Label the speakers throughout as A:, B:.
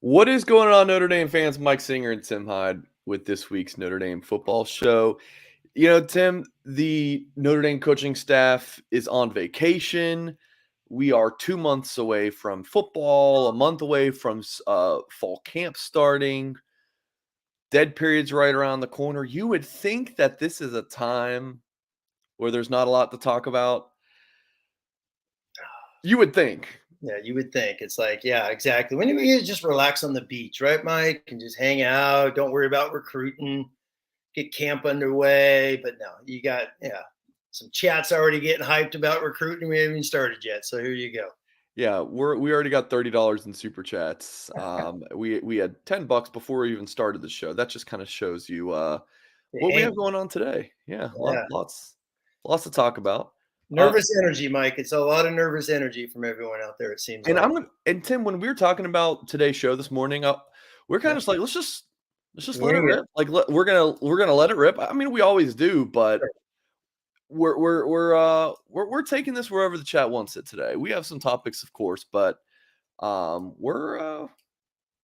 A: What is going on, Notre Dame fans? Mike Singer and Tim Hyde with this week's Notre Dame football show. Tim, the Notre Dame coaching staff is on vacation. We are 2 months away from football, a month away from fall camp starting. Dead period's right around the corner. You would think that this is a time where there's not a lot to talk about. You would think.
B: Yeah, you would think. It's like, yeah, exactly. When you just relax on the beach, right, Mike? And just hang out. Don't worry about recruiting. Get camp underway. But no, you got, some chats already getting hyped about recruiting. We haven't even started yet. So here you go.
A: Yeah, we already got $30 in super chats. We had $10 before we even started the show. That just kind of shows you what we
B: Hey,
A: have going on today. Yeah,
B: yeah.
A: lots to talk about.
B: Nervous energy, Mike. It's a lot of nervous energy from everyone out there, it seems
A: And
B: like.
A: and Tim, when we were talking about today's show this morning, we're kind
B: Yeah.
A: of just like let's just let it
B: Wing it.
A: rip. Like we're gonna let it rip. I mean, we always do, but
B: Sure.
A: we're taking this wherever the chat wants it today. We have some topics, of course, but we're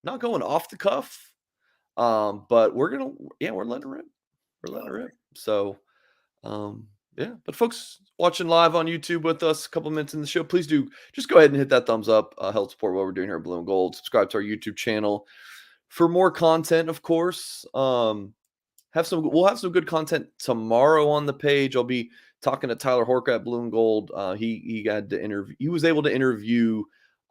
A: not going off the cuff. But we're letting it rip. We're letting it rip. So, yeah. But folks watching live on YouTube with us, a couple minutes in the show, please do just go ahead and hit that thumbs up. Help support what we're doing here at Blue and Gold. Subscribe to our YouTube channel for more content, of course. We'll have some good content tomorrow on the page. I'll be talking to Tyler Horka at Blue and Gold. He got to interview. He was able to interview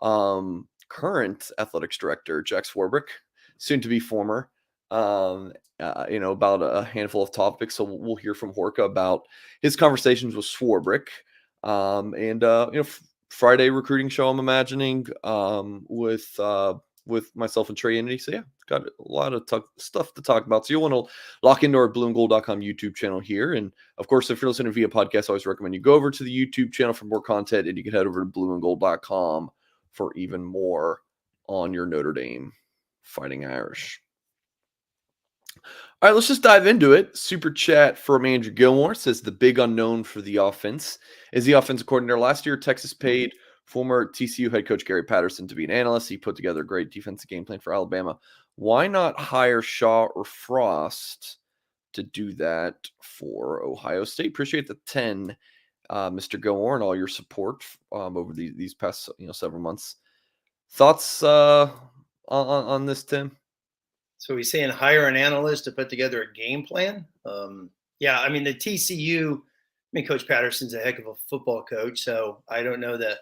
A: current athletics director Jack Swarbrick, soon to be former. About a handful of topics. So we'll hear from Horka about his conversations with Swarbrick, Friday recruiting show. I'm imagining with myself and Trey Unity. So yeah, got a lot of stuff to talk about. So you'll want to lock into our blueandgold.com YouTube channel here. And of course, if you're listening via podcast, I always recommend you go over to the YouTube channel for more content, and you can head over to blueandgold.com for even more on your Notre Dame Fighting Irish. All right, let's just dive into it. Super chat from Andrew Gilmore says the big unknown for the offense is the offensive coordinator. Last year, Texas paid former TCU head coach Gary Patterson to be an analyst. He put together a great defensive game plan for Alabama. Why not hire Shaw or Frost to do that for Ohio State? Appreciate the 10, Mr. Gilmore, and all your support over these past several months. Thoughts on this, Tim?
B: So he's saying hire an analyst to put together a game plan. Yeah, I mean the TCU. I mean Coach Patterson's a heck of a football coach, so I don't know the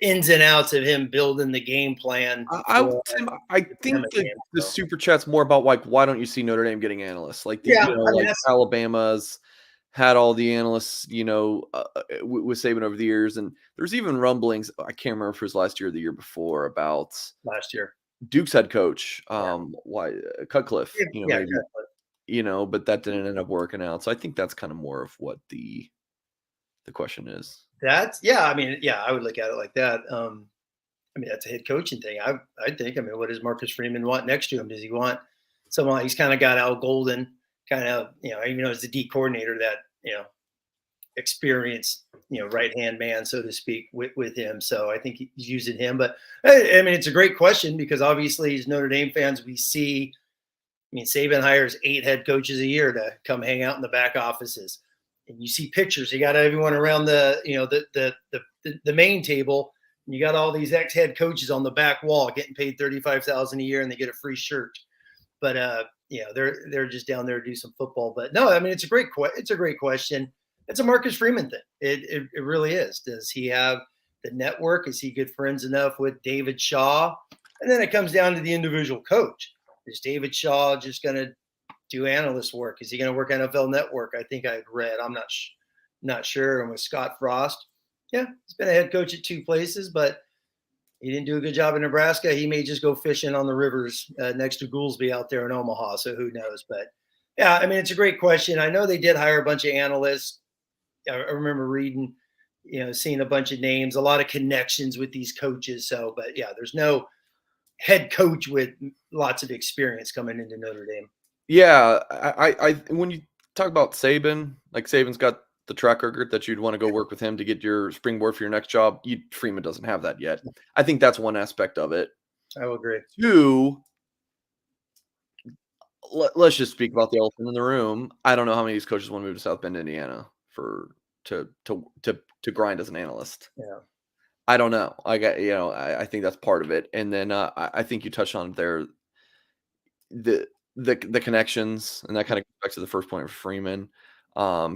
B: ins and outs of him building the game plan.
A: Tim, I think the super chat's more about like why don't you see Notre Dame getting analysts like Alabama's had all the analysts with Saban over the years, and there's even rumblings. I can't remember if it was last year or the year before about
B: last year.
A: Duke's head coach, Cutcliffe,
B: Cutcliffe.
A: But that didn't end up working out. So I think that's kind of more of what the question is.
B: I would look at it like that. That's a head coaching thing. I think. What does Marcus Freeman want next to him? Does he want someone like he's kind of got Al Golden, kind of, even though as the D coordinator, that experienced, right hand man, so to speak, with him. So I think he's using him. But it's a great question because obviously, as Notre Dame fans, we see. Saban hires 8 head coaches a year to come hang out in the back offices, and you see pictures. You got everyone around the main table. And you got all these ex-head coaches on the back wall getting paid $35,000 a year, and they get a free shirt. But they're just down there to do some football. But no, it's a great question. It's a Marcus Freeman thing. It really is. Does he have the network? Is he good friends enough with David Shaw? And then it comes down to the individual coach. Is David Shaw just going to do analyst work? Is he going to work NFL Network? I think I read. I'm not sure. And with Scott Frost, yeah, he's been a head coach at 2 places, but he didn't do a good job in Nebraska. He may just go fishing on the rivers next to Goolsby out there in Omaha. So who knows? But yeah, it's a great question. I know they did hire a bunch of analysts. I remember reading, seeing a bunch of names, a lot of connections with these coaches. So, but yeah, there's no head coach with lots of experience coming into Notre Dame.
A: Yeah, I when you talk about Saban, like Saban's got the track record that you'd want to go work with him to get your springboard for your next job. Freeman doesn't have that yet. I think that's one aspect of it.
B: I will agree.
A: Two, let's just speak about the elephant in the room. I don't know how many of these coaches want to move to South Bend, Indiana for to grind as an analyst.
B: Yeah.
A: I don't know. I think that's part of it. And then I think you touched on it there the the connections, and that kind of goes back to the first point of Freeman.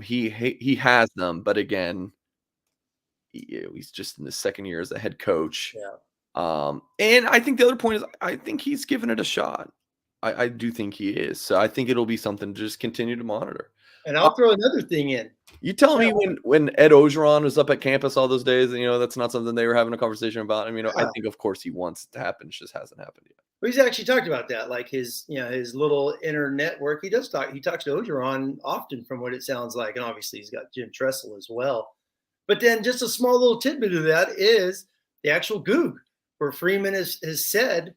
A: He has them, but again, he's just in the second year as a head coach.
B: Yeah.
A: And I think the other point is I think he's given it a shot. I do think he is. So I think it'll be something to just continue to monitor.
B: And
A: Uh,
B: I'll throw another thing in.
A: you telling
B: Yeah.
A: me when Ed Ogeron was up at campus all those days, and that's not something they were having a conversation about. I mean, I
B: Yeah.
A: think of course he wants it to happen. It just hasn't happened yet.
B: Well, he's actually talked about that, like his little inner network. He does talk. He talks to Ogeron often, from what it sounds like, and obviously he's got Jim Tressel as well. But then, just a small little tidbit of that is the actual Goog, where Freeman has said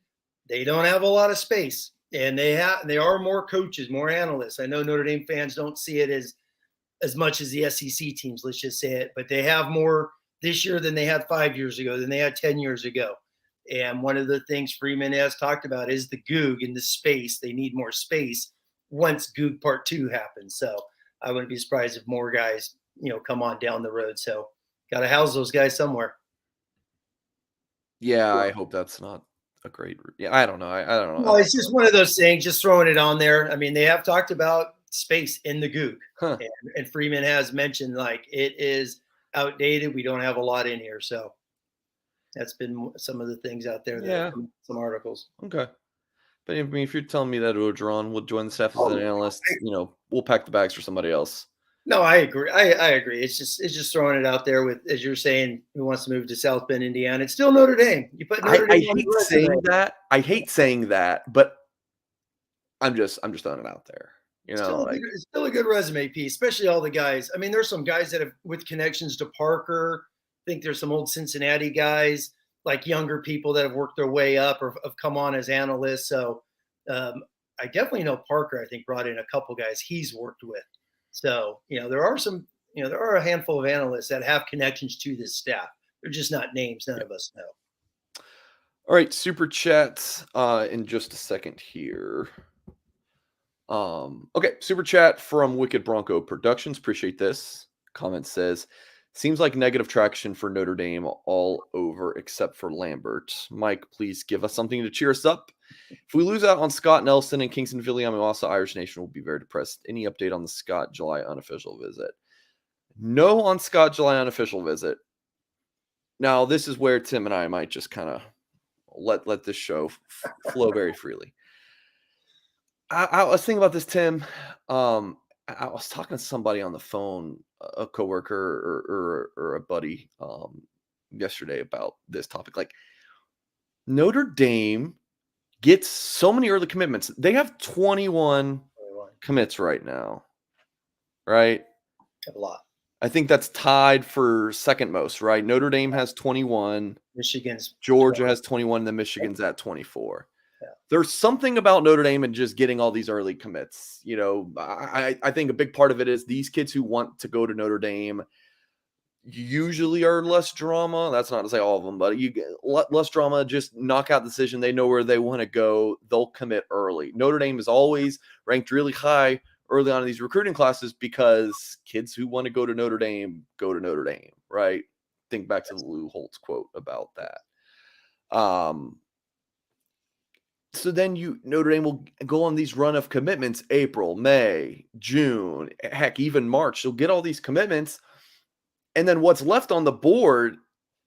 B: they don't have a lot of space, and they are more coaches, more analysts. I know Notre Dame fans don't see it as much as the SEC teams. Let's just say it, but they have more this year than they had 5 years ago, than they had 10 years ago. And one of the things Freeman has talked about is the Goog and the space. They need more space once Goog Part 2 happens. So I wouldn't be surprised if more guys, come on down the road. So got to house those guys somewhere.
A: Yeah, I hope that's not a great. Yeah, I don't know. I don't know.
B: Well, it's just one of those things, just throwing it on there. I mean, they have talked about space in the Goog.
A: Huh.
B: And Freeman has mentioned, like, it is outdated. We don't have a lot in here. So that's been some of the things out there that
A: Yeah.
B: have come, some articles.
A: Okay. But I mean, if you're telling me that Ogeron will join the staff as an
B: Oh,
A: analyst, we'll pack the bags for somebody else.
B: no, I agree. I agree. It's just throwing it out there with, as you're saying, who wants to move to South Bend, Indiana. It's still Notre Dame. You put Notre
A: I
B: Dame on
A: hate
B: the
A: saying
B: resume.
A: that. I hate saying that, but I'm just throwing it out there.
B: It's still a good resume piece, especially all the guys. I mean, there's some guys that have with connections to Parker. I think there's some old Cincinnati guys, like younger people that have worked their way up or have come on as analysts. So I definitely know Parker, I think, brought in a couple guys he's worked with. So, there are a handful of analysts that have connections to this staff. They're just not names none of us know.
A: All right, super chats in just a second here. Okay, super chat from Wicked Bronco Productions. Appreciate this. Comment says, seems like negative traction for Notre Dame all over except for Lambert. Mike, please give us something to cheer us up. If we lose out on Scott Nelson and Kingston Viliamiwasa, Irish Nation will be very depressed. Any update on the Scott July unofficial visit? No on Scott July unofficial visit. Now, this is where Tim and I might just kind of let this show flow very freely. I was thinking about this, Tim. I was talking to somebody on the phone, a coworker or a buddy, yesterday about this topic. Like, Notre Dame gets so many early commitments. They have 21 commits right now, right?
B: A lot.
A: I think that's tied for second most, right? Notre Dame has 21.
B: Michigan's
A: Georgia
B: 20.
A: has 21, and then Michigan's at 24.
B: Yeah.
A: There's something about Notre Dame and just getting all these early commits. I think a big part of it is these kids who want to go to Notre Dame usually are less drama. That's not to say all of them, but you get less drama, just knockout decision. They know where they want to go. They'll commit early. Notre Dame is always ranked really high early on in these recruiting classes because kids who want to go to Notre Dame go to Notre Dame, right? Think back to the Lou Holtz quote about that. So then Notre Dame will go on these run of commitments, April, May, June, heck, even March. You'll get all these commitments. And then what's left on the board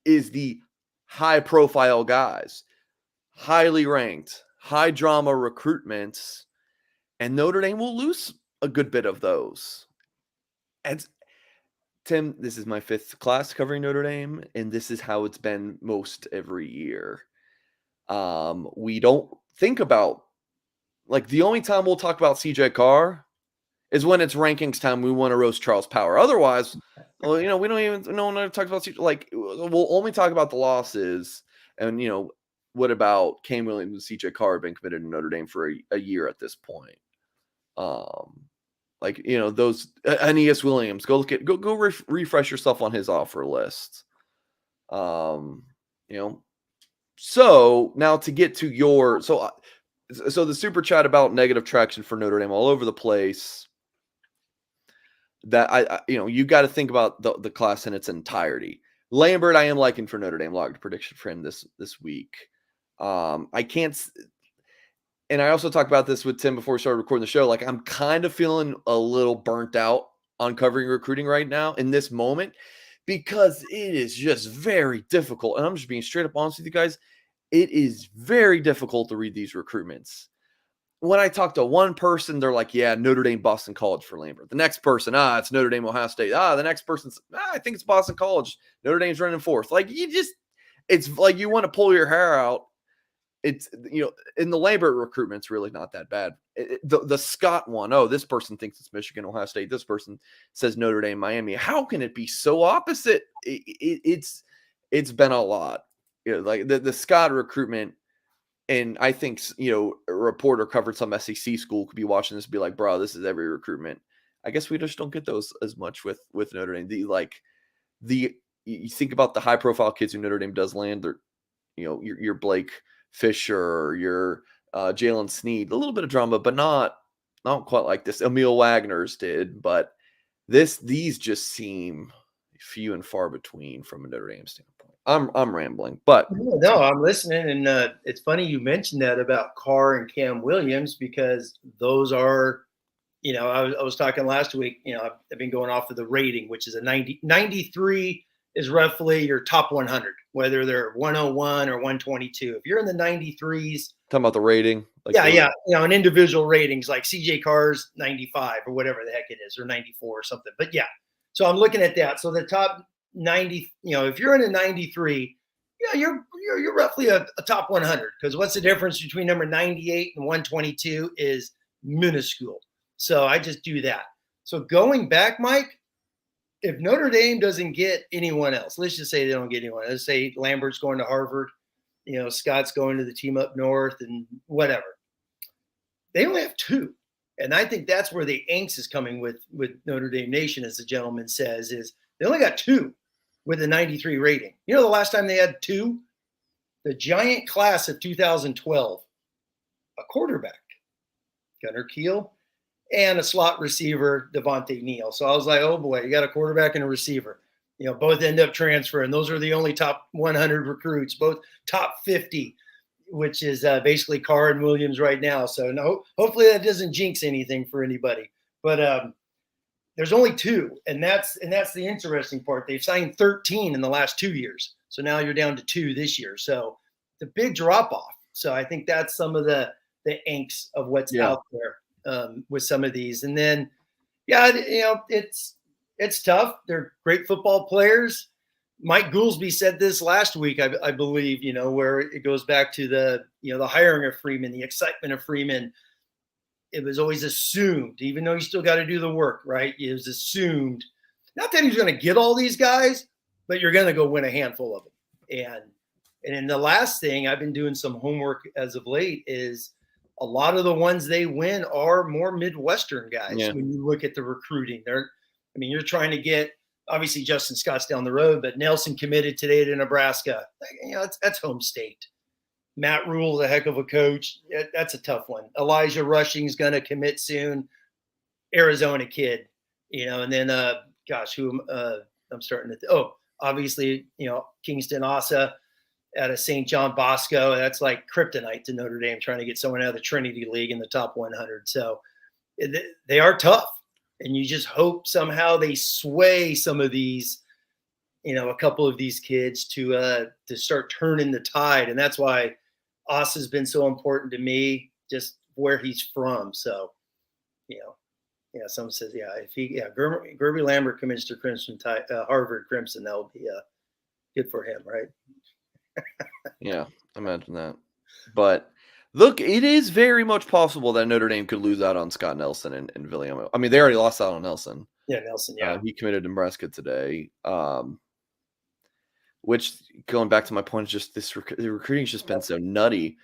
A: is the high profile guys, highly ranked, high drama recruitments. And Notre Dame will lose a good bit of those. And Tim, this is my 5th class covering Notre Dame, and this is how it's been most every year. We don't think about, like, the only time we'll talk about CJ Carr is when it's rankings time. We want to roast Charles Power. Otherwise, well, we don't even, no one talks about CJ. Like, we'll only talk about the losses. And, what about Kane Williams and CJ Carr have been committed to Notre Dame for a year at this point? Those Aeneas Williams, go look at, go refresh yourself on his offer list. So now to get to your so the super chat about negative traction for Notre Dame all over the place. That you got to think about the class in its entirety. Lambert, I am liking for Notre Dame. Logged prediction for him this week. I can't, and I also talked about this with Tim before we started recording the show. Like, I'm kind of feeling a little burnt out on covering recruiting right now in this moment because it is just very difficult. And I'm just being straight up honest with you guys. It is very difficult to read these recruitments. When I talk to one person, they're like, yeah, Notre Dame, Boston College for Lambert. The next person, it's Notre Dame, Ohio State. The next person's, I think it's Boston College. Notre Dame's running fourth. Like, it's like you want to pull your hair out. It's, in the Lambert recruitment's really not that bad. The Scott one, this person thinks it's Michigan, Ohio State. This person says Notre Dame, Miami. How can it be so opposite? It's been a lot. Like the Scott recruitment. And I think, a reporter covered some SEC school could be watching this and be like, bro, this is every recruitment. I guess we just don't get those as much with Notre Dame. You think about the high profile kids who Notre Dame does land. They're, your Blake Fisher, your Jalen Sneed, a little bit of drama, but not quite like this. Emil Wagner's did, but these just seem few and far between from a Notre Dame standpoint. I'm rambling, but
B: no, I'm listening, and it's funny you mentioned that about Carr and Cam Williams because those are, I was talking last week. I've been going off of the rating, which is a 93 is roughly your top 100, whether they're 101 or 122. If you're in the 93s,
A: talking about the rating,
B: an individual ratings like CJ Carr's 95 or whatever the heck it is, or 94 or something. But yeah, so I'm looking at that. So the top 90, if you're in a 93, you're roughly a top 100, because what's the difference between number 98 and 122 is minuscule. So I just do that. So going back, Mike, if Notre Dame doesn't get anyone else, let's just say they don't get anyone. Let's say Lambert's going to Harvard, Scott's going to the team up north and whatever. They only have two. And I think that's where the angst is coming with Notre Dame Nation, as the gentleman says, is they only got two with a 93 rating. The last time they had two? The giant class of 2012, a quarterback, Gunnar Keel, and a slot receiver, Devontae Neal. So I was like, oh boy, you got a quarterback and a receiver. Both end up transferring. Those are the only top 100 recruits, both top 50, which is basically Carr and Williams right now. So no, hopefully that doesn't jinx anything for anybody. But there's only two, and that's the interesting part. They've signed 13 in the last 2 years, so now you're down to two this year. So the big drop off. So I think that's some of the angst of what's out there with some of these. And then, it's tough. They're great football players. Mike Goolsby said this last week, I believe. Where it goes back to the hiring of Freeman, the excitement of Freeman. It was always assumed, even though you still got to do the work, right? It was assumed, not that he's going to get all these guys, but you're going to go win a handful of them. And then the last thing, I've been doing some homework as of late, is a lot of the ones they win are more Midwestern guys. Yeah. When you look at the recruiting, you're trying to get, obviously Justin Scott's down the road, but Nelson committed today to Nebraska. That's home state. Matt Rule's a heck of a coach. That's a tough one. Elijah Rushing's going to commit soon. Arizona kid, and then, I'm starting to, obviously, Kingston Asa out of St. John Bosco. That's like kryptonite to Notre Dame, trying to get someone out of the Trinity League in the top 100. So they are tough, and you just hope somehow they sway some of these, a couple of these kids to start turning the tide. And that's why Asa's been so important to me, just where he's from. So, someone says, Gerby Lambert commits to Crimson Tide, Harvard Crimson. That will be good for him, right?
A: Yeah, imagine that. But look, it is very much possible that Notre Dame could lose out on Scott Nelson and Villiam. They already lost out on Nelson.
B: Yeah, Nelson. Yeah,
A: he committed to Nebraska today. Which, going back to my point, is just the recruiting's just been so nutty.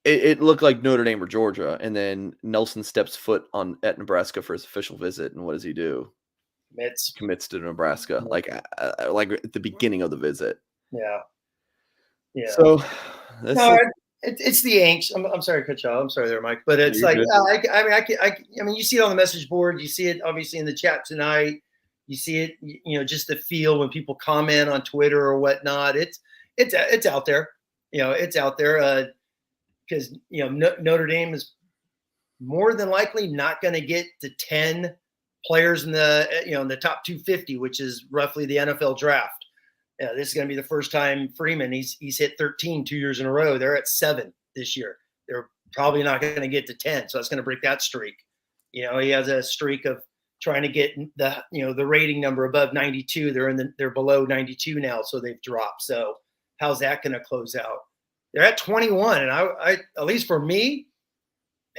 A: It looked like Notre Dame or Georgia, and then Nelson steps foot at Nebraska for his official visit, and what does he do? Commits to Nebraska, like at the beginning of the visit.
B: Yeah. Yeah.
A: So this
B: No,
A: is
B: it's the angst. I'm sorry to cut you off. I'm sorry there, Mike. But it's
A: you're
B: like,
A: good.
B: I mean, I mean, you see it on the message board. You see it obviously in the chat tonight. You see it, just the feel when people comment on Twitter or whatnot. It's out there. It's out there because Notre Dame is more than likely not going to get to 10 players in the in the top 250, which is roughly the NFL draft. This is going to be the first time Freeman he's hit 13 2 years in a row. They're at 7 this year. They're probably not going to get to 10, so that's going to break that streak. He has a streak of trying to get the rating number above 92. They're below 92 now, so they've dropped. So how's that going to close out? They're at 21, and I at least for me,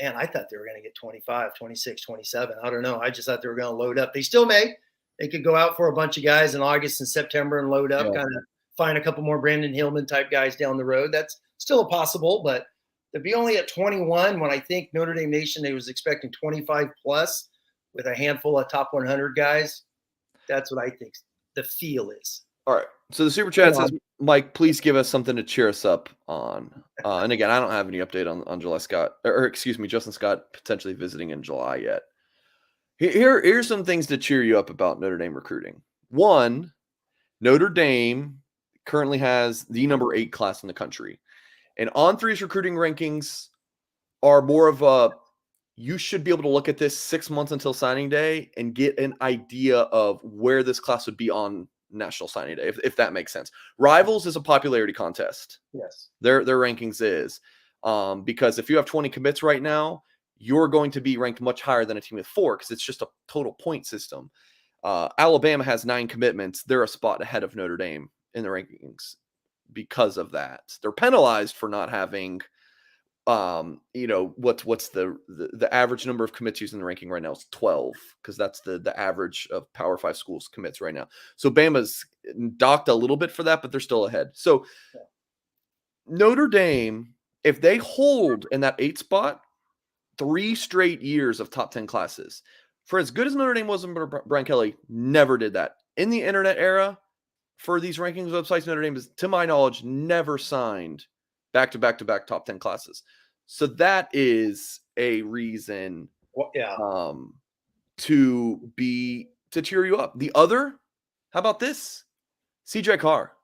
B: man, I thought they were going to get 25, 26, 27. I don't know. I just thought they were going to load up. They still may. They could go out for a bunch of guys in August and September and load up,
A: Yeah.
B: kind of find a couple more Brandon Hillman type guys down the road. That's still a possible, but to be only at 21 when I think Notre Dame Nation, they was expecting 25 plus with a handful of top 100 guys. That's what I think the feel is.
A: All right. So the super chat says, Mike, please give us something to cheer us up on. And again, I don't have any update on July Scott, or excuse me, Justin Scott potentially visiting in July yet. Here's some things to cheer you up about Notre Dame recruiting. One, Notre Dame currently has the number 8 class in the country. And On3's recruiting rankings are more of a, you should be able to look at this 6 months until signing day and get an idea of where this class would be on National Signing Day, if that makes sense. Rivals is a popularity contest.
B: Yes.
A: Their rankings is. Because if you have 20 commits right now, you're going to be ranked much higher than a team with 4 because it's just a total point system. Alabama has 9 commitments. They're a spot ahead of Notre Dame in the rankings because of that. They're penalized for not having, what's the average number of commits used in the ranking right now is 12 because that's the average of Power 5 schools commits right now. So Bama's docked a little bit for that, but they're still ahead. So Notre Dame, if they hold in that 8 spot, 3 straight years of top 10 classes. For as good as Notre Dame was under Brian Kelly, never did that. In the internet era, for these rankings websites, Notre Dame is, to my knowledge, never signed back-to-back-to-back top 10 classes. So that is a reason to cheer you up. The other, how about this? CJ Carr.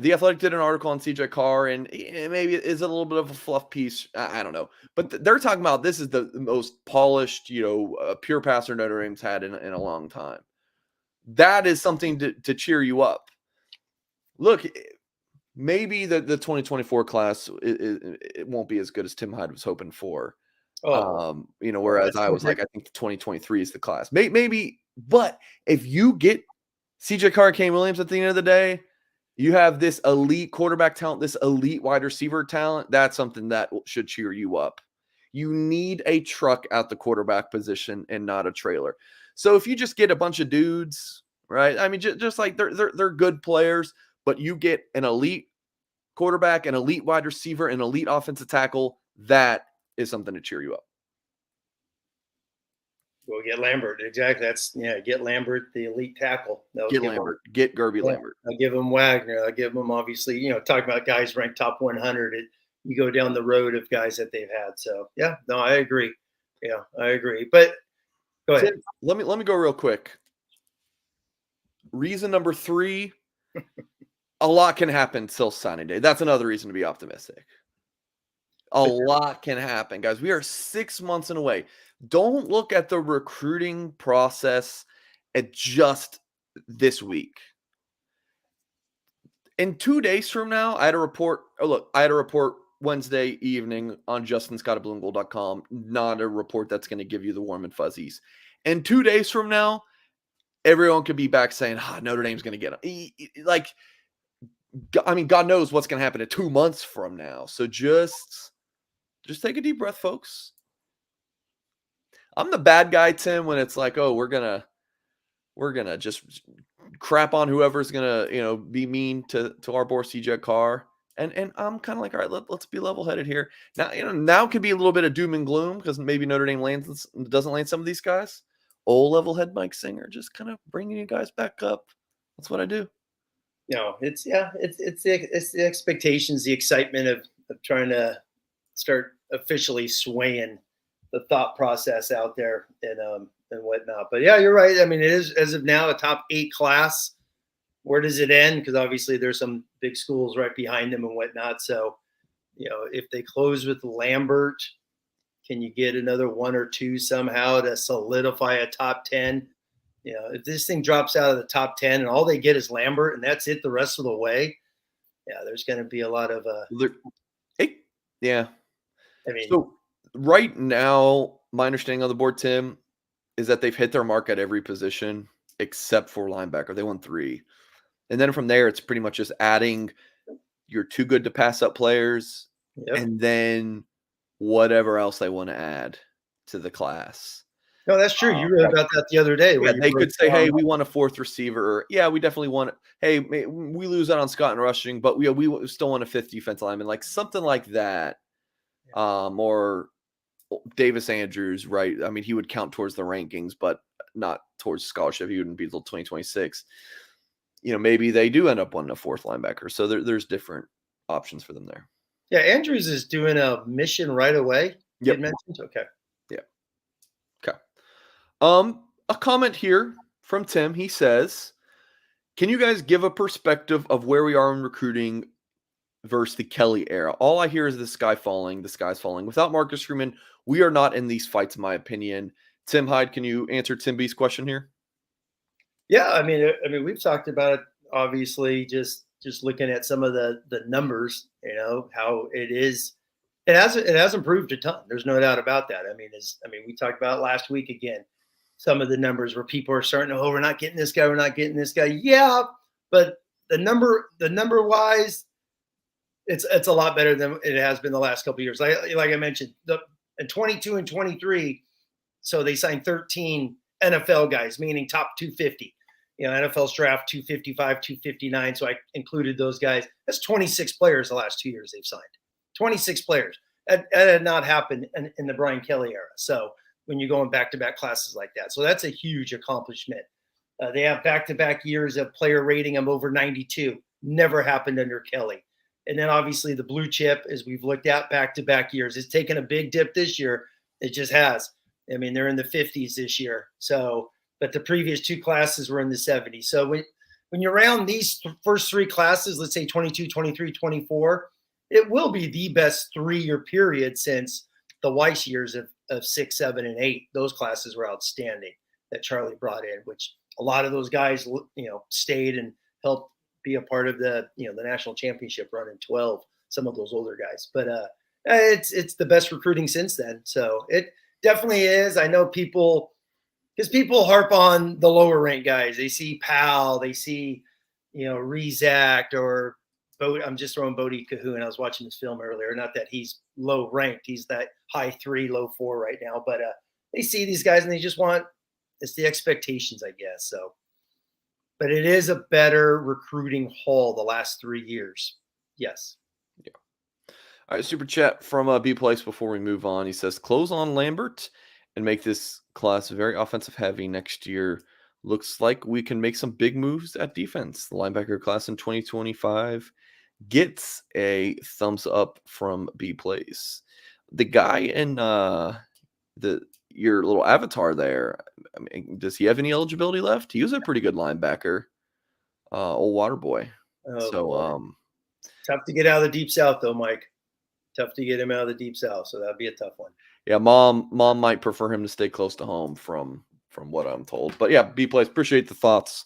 A: The Athletic did an article on CJ Carr, and maybe it is a little bit of a fluff piece. I don't know. But they're talking about this is the most polished, pure passer Notre Dame's had in a long time. That is something to cheer you up. Look, maybe the 2024 class, it won't be as good as Tim Hyde was hoping for. Whereas I was like, I think 2023 is the class. Maybe, but if you get CJ Carr and Kane Williams at the end of the day, you have this elite quarterback talent, this elite wide receiver talent. That's something that should cheer you up. You need a truck at the quarterback position and not a trailer. So if you just get a bunch of dudes, right? I mean, just like they're good players, but you get an elite quarterback, an elite wide receiver, an elite offensive tackle, that is something to cheer you up.
B: We'll get Lambert. Exactly. Get Lambert, the elite tackle.
A: Get Lambert. Get Gerby Lambert.
B: I'll give him Wagner. I'll give him, obviously, talking about guys ranked top 100. You go down the road of guys that they've had. So, I agree. Yeah, I agree. But go ahead.
A: Let me go real quick. Reason number 3, a lot can happen till signing day. That's another reason to be optimistic. A lot can happen, guys. We are 6 months away. Don't look at the recruiting process at just this week. In 2 days from now, I had a report. I had a report Wednesday evening on JustinScottBloomGold.com. Not a report that's going to give you the warm and fuzzies. And 2 days from now, everyone could be back saying, Notre Dame's going to get them. God knows what's going to happen in 2 months from now. So just take a deep breath, folks. I'm the bad guy, Tim, when it's like, we're gonna just crap on whoever's gonna, be mean to our boy CJ Carr. And I'm kind of like, all right, let's be level-headed here. Now, now could be a little bit of doom and gloom because maybe Notre Dame doesn't land some of these guys. Old level-head Mike Singer, just kind of bringing you guys back up. That's what I do.
B: No, it's the expectations, the excitement of trying to start officially swaying the thought process out there and whatnot. But yeah, you're right. I mean, it is as of now a top 8 class. Where does it end? Because obviously there's some big schools right behind them and whatnot. So if they close with Lambert, can you get another one or two somehow to solidify a top 10? If this thing drops out of the top 10 and all they get is Lambert and that's it the rest of the way, yeah, there's going to be a lot of,
A: There- Hey, yeah.
B: I mean,
A: So right now, my understanding on the board, Tim, is that they've hit their mark at every position except for linebacker. They won 3. And then from there, it's pretty much just adding your too good to pass up players
B: yep.
A: and then whatever else they want to add to the class.
B: No, that's true. You wrote
A: Like,
B: about that the other day where
A: yeah,
B: you
A: they
B: broke
A: could say,
B: down.
A: "Hey, we want a 4th receiver." Or, "Yeah, we definitely want it. Hey, we lose out on Scott and rushing, but we still want a 5th defensive lineman." Like something like that. Or Davis Andrews, right? I mean, he would count towards the rankings, but not towards scholarship. He wouldn't be until 2026. Maybe they do end up wanting a 4th linebacker. So there's different options for them there.
B: Yeah, Andrews is doing a mission right away. You had
A: Yep.
B: mentioned, okay.
A: Yeah. Okay. A comment here from Tim. He says, "Can you guys give a perspective of where we are in recruiting versus the Kelly era? All I hear is the sky's falling. Without Marcus Freeman, we are not in these fights, in my opinion." Tim Hyde, can you answer Tim B's question here?
B: Yeah, I mean, we've talked about it. Obviously, just looking at some of the numbers, how it is. It has improved a ton. There's no doubt about that. I mean, we talked about it last week again. Some of the numbers where people are starting to, oh, we're not getting this guy, we're not getting this guy. Yeah, but the number wise, it's a lot better than it has been the last couple of years. Like I mentioned, in 22 and 23, so they signed 13 NFL guys, meaning top 250. NFL's draft 255, 259. So I included those guys. That's 26 players the last 2 years they've signed. 26 players. That had not happened in the Brian Kelly era. So when you're going back to back classes like that. So that's a huge accomplishment. They have back to back years of player rating of over 92. Never happened under Kelly. And then obviously the blue chip, as we've looked at back to back years, it's taken a big dip this year. It just has. I mean, they're in the 50s this year. So, but the previous 2 classes were in the 70s. So when you're around these first 3 classes, let's say 22, 23, 24, it will be the best 3-year period since the Weiss years of 6, 7, and 8. Those classes were outstanding that Charlie brought in, which a lot of those guys, stayed and helped be a part of the national championship run in 12. Some of those older guys, but it's the best recruiting since then. So it definitely is. I know because people harp on the lower ranked guys. They see Powell, they see Rezac or I'm just throwing Bodie Cahoon. I was watching this film earlier. Not that he's low ranked; he's that high 3, low 4 right now. But they see these guys and they just want it's the expectations, I guess. So, but it is a better recruiting haul the last 3 years. Yes.
A: Yeah. All right, super chat from B Place before we move on. He says, "Close on Lambert and make this class very offensive heavy next year. Looks like we can make some big moves at defense. The linebacker class in 2025 gets a thumbs up from B Place." The guy in the your little avatar there, I mean, does he have any eligibility left? He was a pretty good linebacker, old water boy.
B: Oh
A: So
B: boy, tough to get out of the deep south though, Mike. Tough to get him out of the deep south, so that'd be a tough one.
A: yeah, mom might prefer him to stay close to home from what I'm told. But yeah, B Place, appreciate the thoughts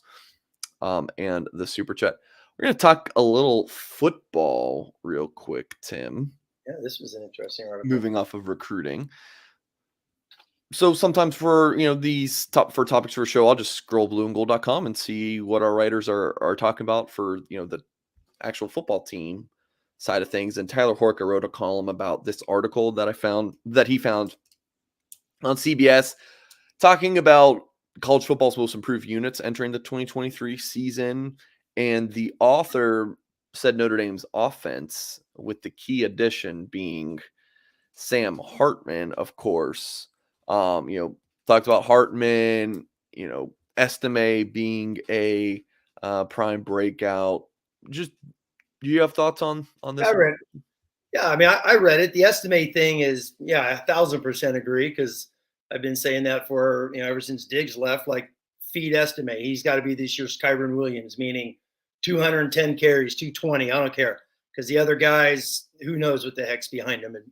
A: and the super chat. We're gonna talk a little football real quick, Tim.
B: Yeah, this was an interesting article.
A: Moving off of recruiting. So sometimes for these topics for a show, I'll just scroll blueandgold.com and see what our writers are talking about for the actual football team side of things. And Tyler Horka wrote a column about this article that he found on CBS talking about college football's most improved units entering the 2023 season. And the author said Notre Dame's offense, with the key addition being Sam Hartman, of course. Talked about Hartman, Estime being a prime breakout just do you have thoughts on
B: I
A: this one?
B: read. Yeah, I mean, I read it. The estimate thing is, yeah, 1,000% agree because I've been saying that for ever since Diggs left. Like, feed estimate, he's got to be this year's Kyron Williams, meaning 210 carries, 220. I don't care because the other guys, who knows what the heck's behind them. And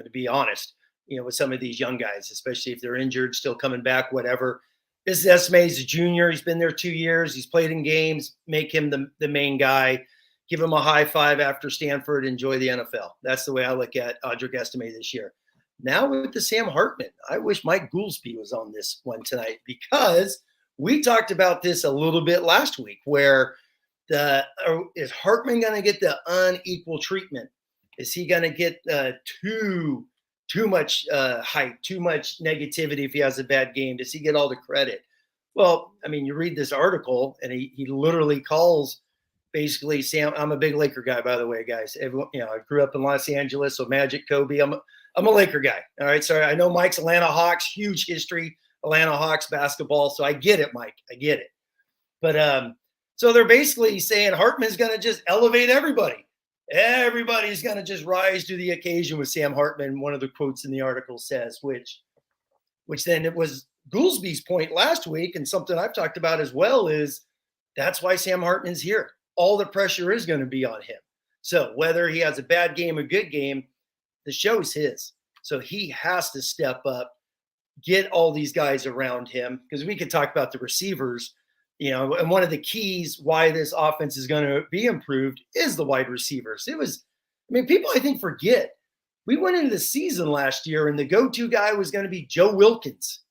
B: to be honest, with some of these young guys, especially if they're injured, still coming back, whatever. This is estimate. He's a junior. He's been there 2 years. He's played in games. Make him the main guy. Give him a high five after Stanford. Enjoy the NFL. That's the way I look at Audric Estime this year. Now with the Sam Hartman, I wish Mike Goolsby was on this one tonight because we talked about this a little bit last week. Where is Hartman going to get the unequal treatment? Is he going to get too much hype, too much negativity if he has a bad game? Does he get all the credit? Well, I mean, you read this article and he literally calls basically Sam. I'm a big Laker guy, by the way, guys. Everyone, I grew up in Los Angeles, so Magic, Kobe. I'm a Laker guy. All right, sorry. I know Mike's Atlanta Hawks, huge history, Atlanta Hawks basketball. So I get it, Mike. I get it. But so they're basically saying Hartman's going to just elevate everybody. Everybody's going to just rise to the occasion with Sam Hartman. One of the quotes in the article says, which then it was Goolsby's point last week, and something I've talked about as well is that's why Sam Hartman's here. All the pressure is going to be on him. So whether he has a bad game or good game, the show's his. So he has to step up, get all these guys around him, because we could talk about the receivers, and one of the keys why this offense is going to be improved is the wide receivers. People I think forget. We went into the season last year and the go-to guy was going to be Joe Wilkins,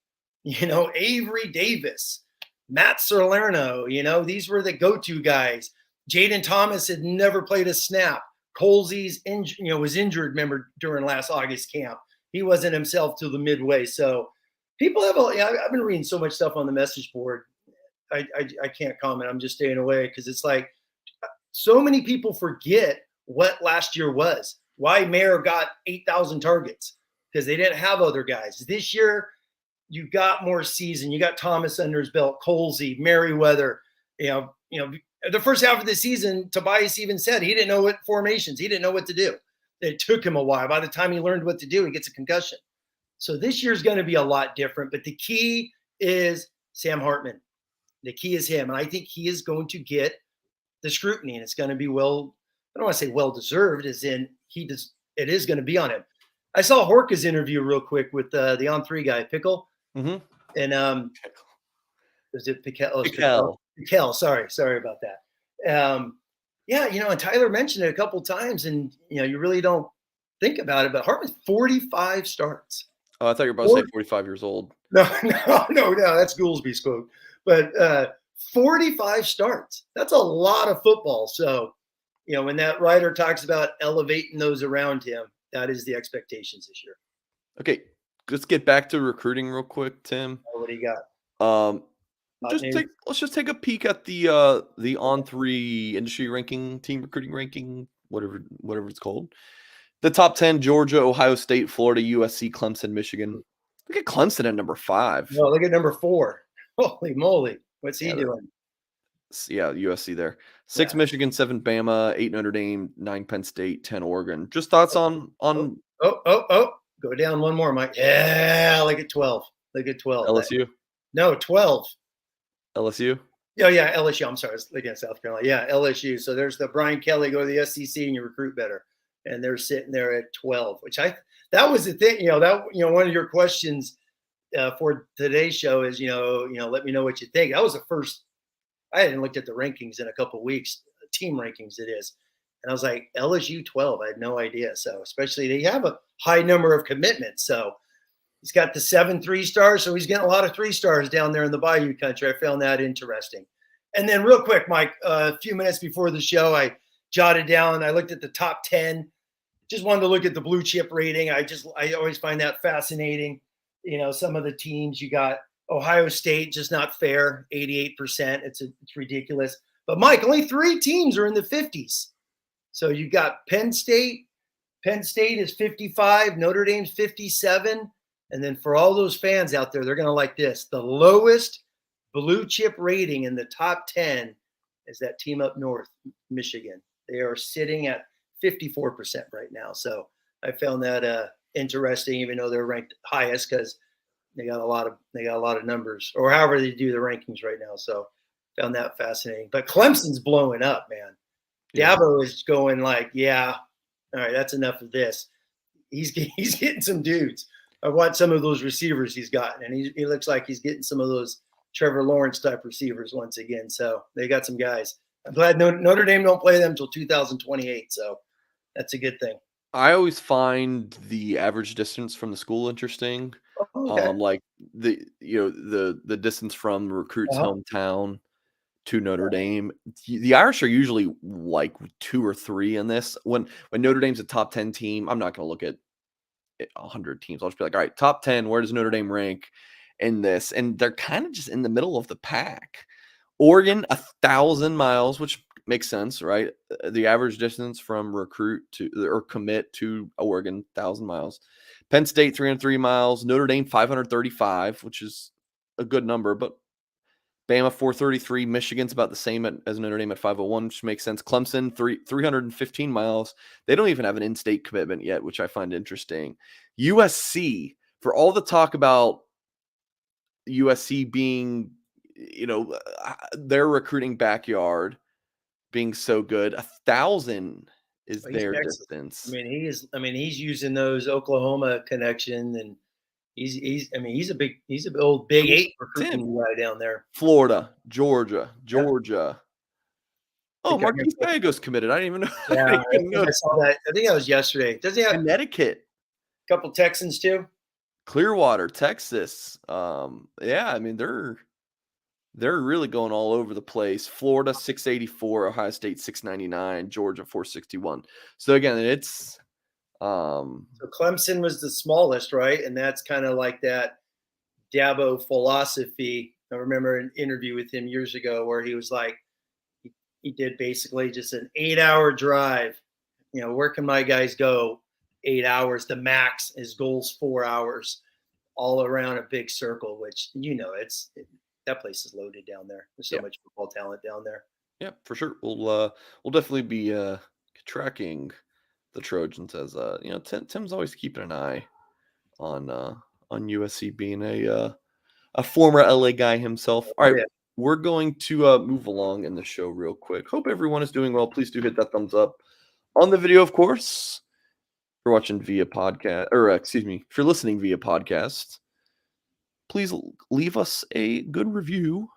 B: Avery Davis, Matt Salerno, these were the go-to guys. Jaden Thomas had never played a snap. Colsey's was injured, remember, during last August camp. He wasn't himself till the midway. So people I've been reading so much stuff on the message board. I can't comment. I'm just staying away because it's like so many people forget what last year was. Why Mayer got 8,000 targets because they didn't have other guys. This year, you got more season. You got Thomas under his belt, Colsey, Merriweather. The first half of the season, Tobias even said he didn't know what formations. He didn't know what to do. It took him a while. By the time he learned what to do, he gets a concussion. So this year's going to be a lot different. But the key is Sam Hartman. The key is him. And I think he is going to get the scrutiny. And it's going to be I don't want to say well-deserved, as in it is going to be on him. I saw Horka's interview real quick with the On3 guy, Pickle.
A: Mm-hmm.
B: And was it Pickle?
A: Pickle.
B: Pickle. Sorry about that. And Tyler mentioned it a couple times, and you really don't think about it, but Hartman's 45 starts.
A: Oh, I thought you were about to say 45 years old.
B: No, that's Goolsby's quote. But 45 starts. That's a lot of football. So, when that writer talks about elevating those around him, that is the expectations this year.
A: Okay, let's get back to recruiting real quick, Tim.
B: What do you got?
A: Let's just take a peek at the On3 industry ranking, team recruiting ranking, whatever it's called. The top 10: Georgia, Ohio State, Florida, USC, Clemson, Michigan. Look at Clemson at number 5.
B: No, look at number 4. Holy moly. What's he doing?
A: Yeah, USC there. 6 Michigan, 7 Bama, 8 Notre Dame, 9 Penn State, 10 Oregon. Just thoughts on
B: Go down one more, Mike. Yeah, look at 12. Look at 12.
A: LSU.
B: No, 12.
A: LSU.
B: Oh yeah, LSU. I'm sorry, against South Carolina. Yeah, LSU. So there's the Brian Kelly, go to the SEC and you recruit better. And they're sitting there at 12, which that was the thing. One of your questions for today's show is let me know what you think. That was the first. I hadn't looked at the rankings in a couple of weeks, team rankings it is. And I was like, LSU 12. I had no idea. So especially they have a high number of commitments. So he's got the 7 3-stars. So he's getting a lot of 3-stars down there in the Bayou country. I found that interesting. And then real quick, Mike, a few minutes before the show, I jotted down, I looked at the top 10. Just wanted to look at the blue chip rating. I always find that fascinating. Some of the teams you got Ohio State, just not fair, 88%. It's ridiculous. But Mike, only 3 teams are in the 50s. So you got Penn State. Penn State is 55. Notre Dame's 57. And then for all those fans out there, they're going to like this. The lowest blue chip rating in the top 10 is that team up north, Michigan. They are sitting at 54% right now. So I found that interesting, even though they're ranked highest because they got a lot of numbers, or however they do the rankings right now. So found that fascinating. But Clemson's blowing up, man.
A: Yeah.
B: Dabo is going like, yeah, all right, that's enough of this. He's getting some dudes. I watched some of those receivers he's gotten, and he looks like he's getting some of those Trevor Lawrence type receivers once again. So they got some guys. I'm glad Notre Dame don't play them until 2028. So that's a good thing.
A: I always find the average distance from the school interesting.
B: Oh, okay.
A: Like the distance from the recruit's
B: Uh-huh.
A: hometown to Notre Dame. The Irish are usually like 2 or 3 in this. When Notre Dame's a top 10 team, I'm not going to look at 100 teams. I'll just be like, all right, top 10, where does Notre Dame rank in this? And they're kind of just in the middle of the pack. Oregon, 1,000 miles, which makes sense, right? The average distance from recruit to or commit to Oregon, 1,000 miles. Penn State, 303 miles. Notre Dame, 535, which is a good number, but Bama, 433. Michigan's about the same as Notre Dame at 501, which makes sense. Clemson, 315 miles. They don't even have an in-state commitment yet, which I find interesting. USC, for all the talk about USC being, their recruiting backyard being so good, 1,000 is
B: He's
A: their
B: Texas.
A: distance.
B: I mean, he's using those Oklahoma connection, and he's a old Big Eight
A: Tim,
B: recruiting guy down there.
A: Florida, Georgia.
B: Yeah, I
A: Oh,
B: think I
A: Marquise
B: remember.
A: Gallegos committed. I didn't even know. I
B: Yeah,
A: didn't
B: I
A: even
B: think I
A: notice.
B: saw that. I think that was yesterday. Does he have a
A: Connecticut,
B: couple Texans too?
A: Clearwater, Texas. Yeah, I mean they're really going all over the place. Florida 684, Ohio State 699, Georgia 461. So again, it's
B: So Clemson was the smallest, right? And that's kind of like that Dabo philosophy. I remember an interview with him years ago where he was like, he did basically just an 8-hour drive. Where can my guys go? 8 hours. The max, his goal's 4 hours, all around a big circle, which that place is loaded down there. There's so
A: yeah,
B: much football talent down there.
A: yeah, for sure. We'll definitely be tracking the Trojans as Tim's always keeping an eye on USC being a former LA guy himself. All
B: Oh
A: right,
B: yeah.
A: we're going to move along in the show real quick. Hope everyone is doing well. Please do hit that thumbs up on the video, of course. If you're watching via podcast, or excuse me, if you're listening via podcast, please leave us a good review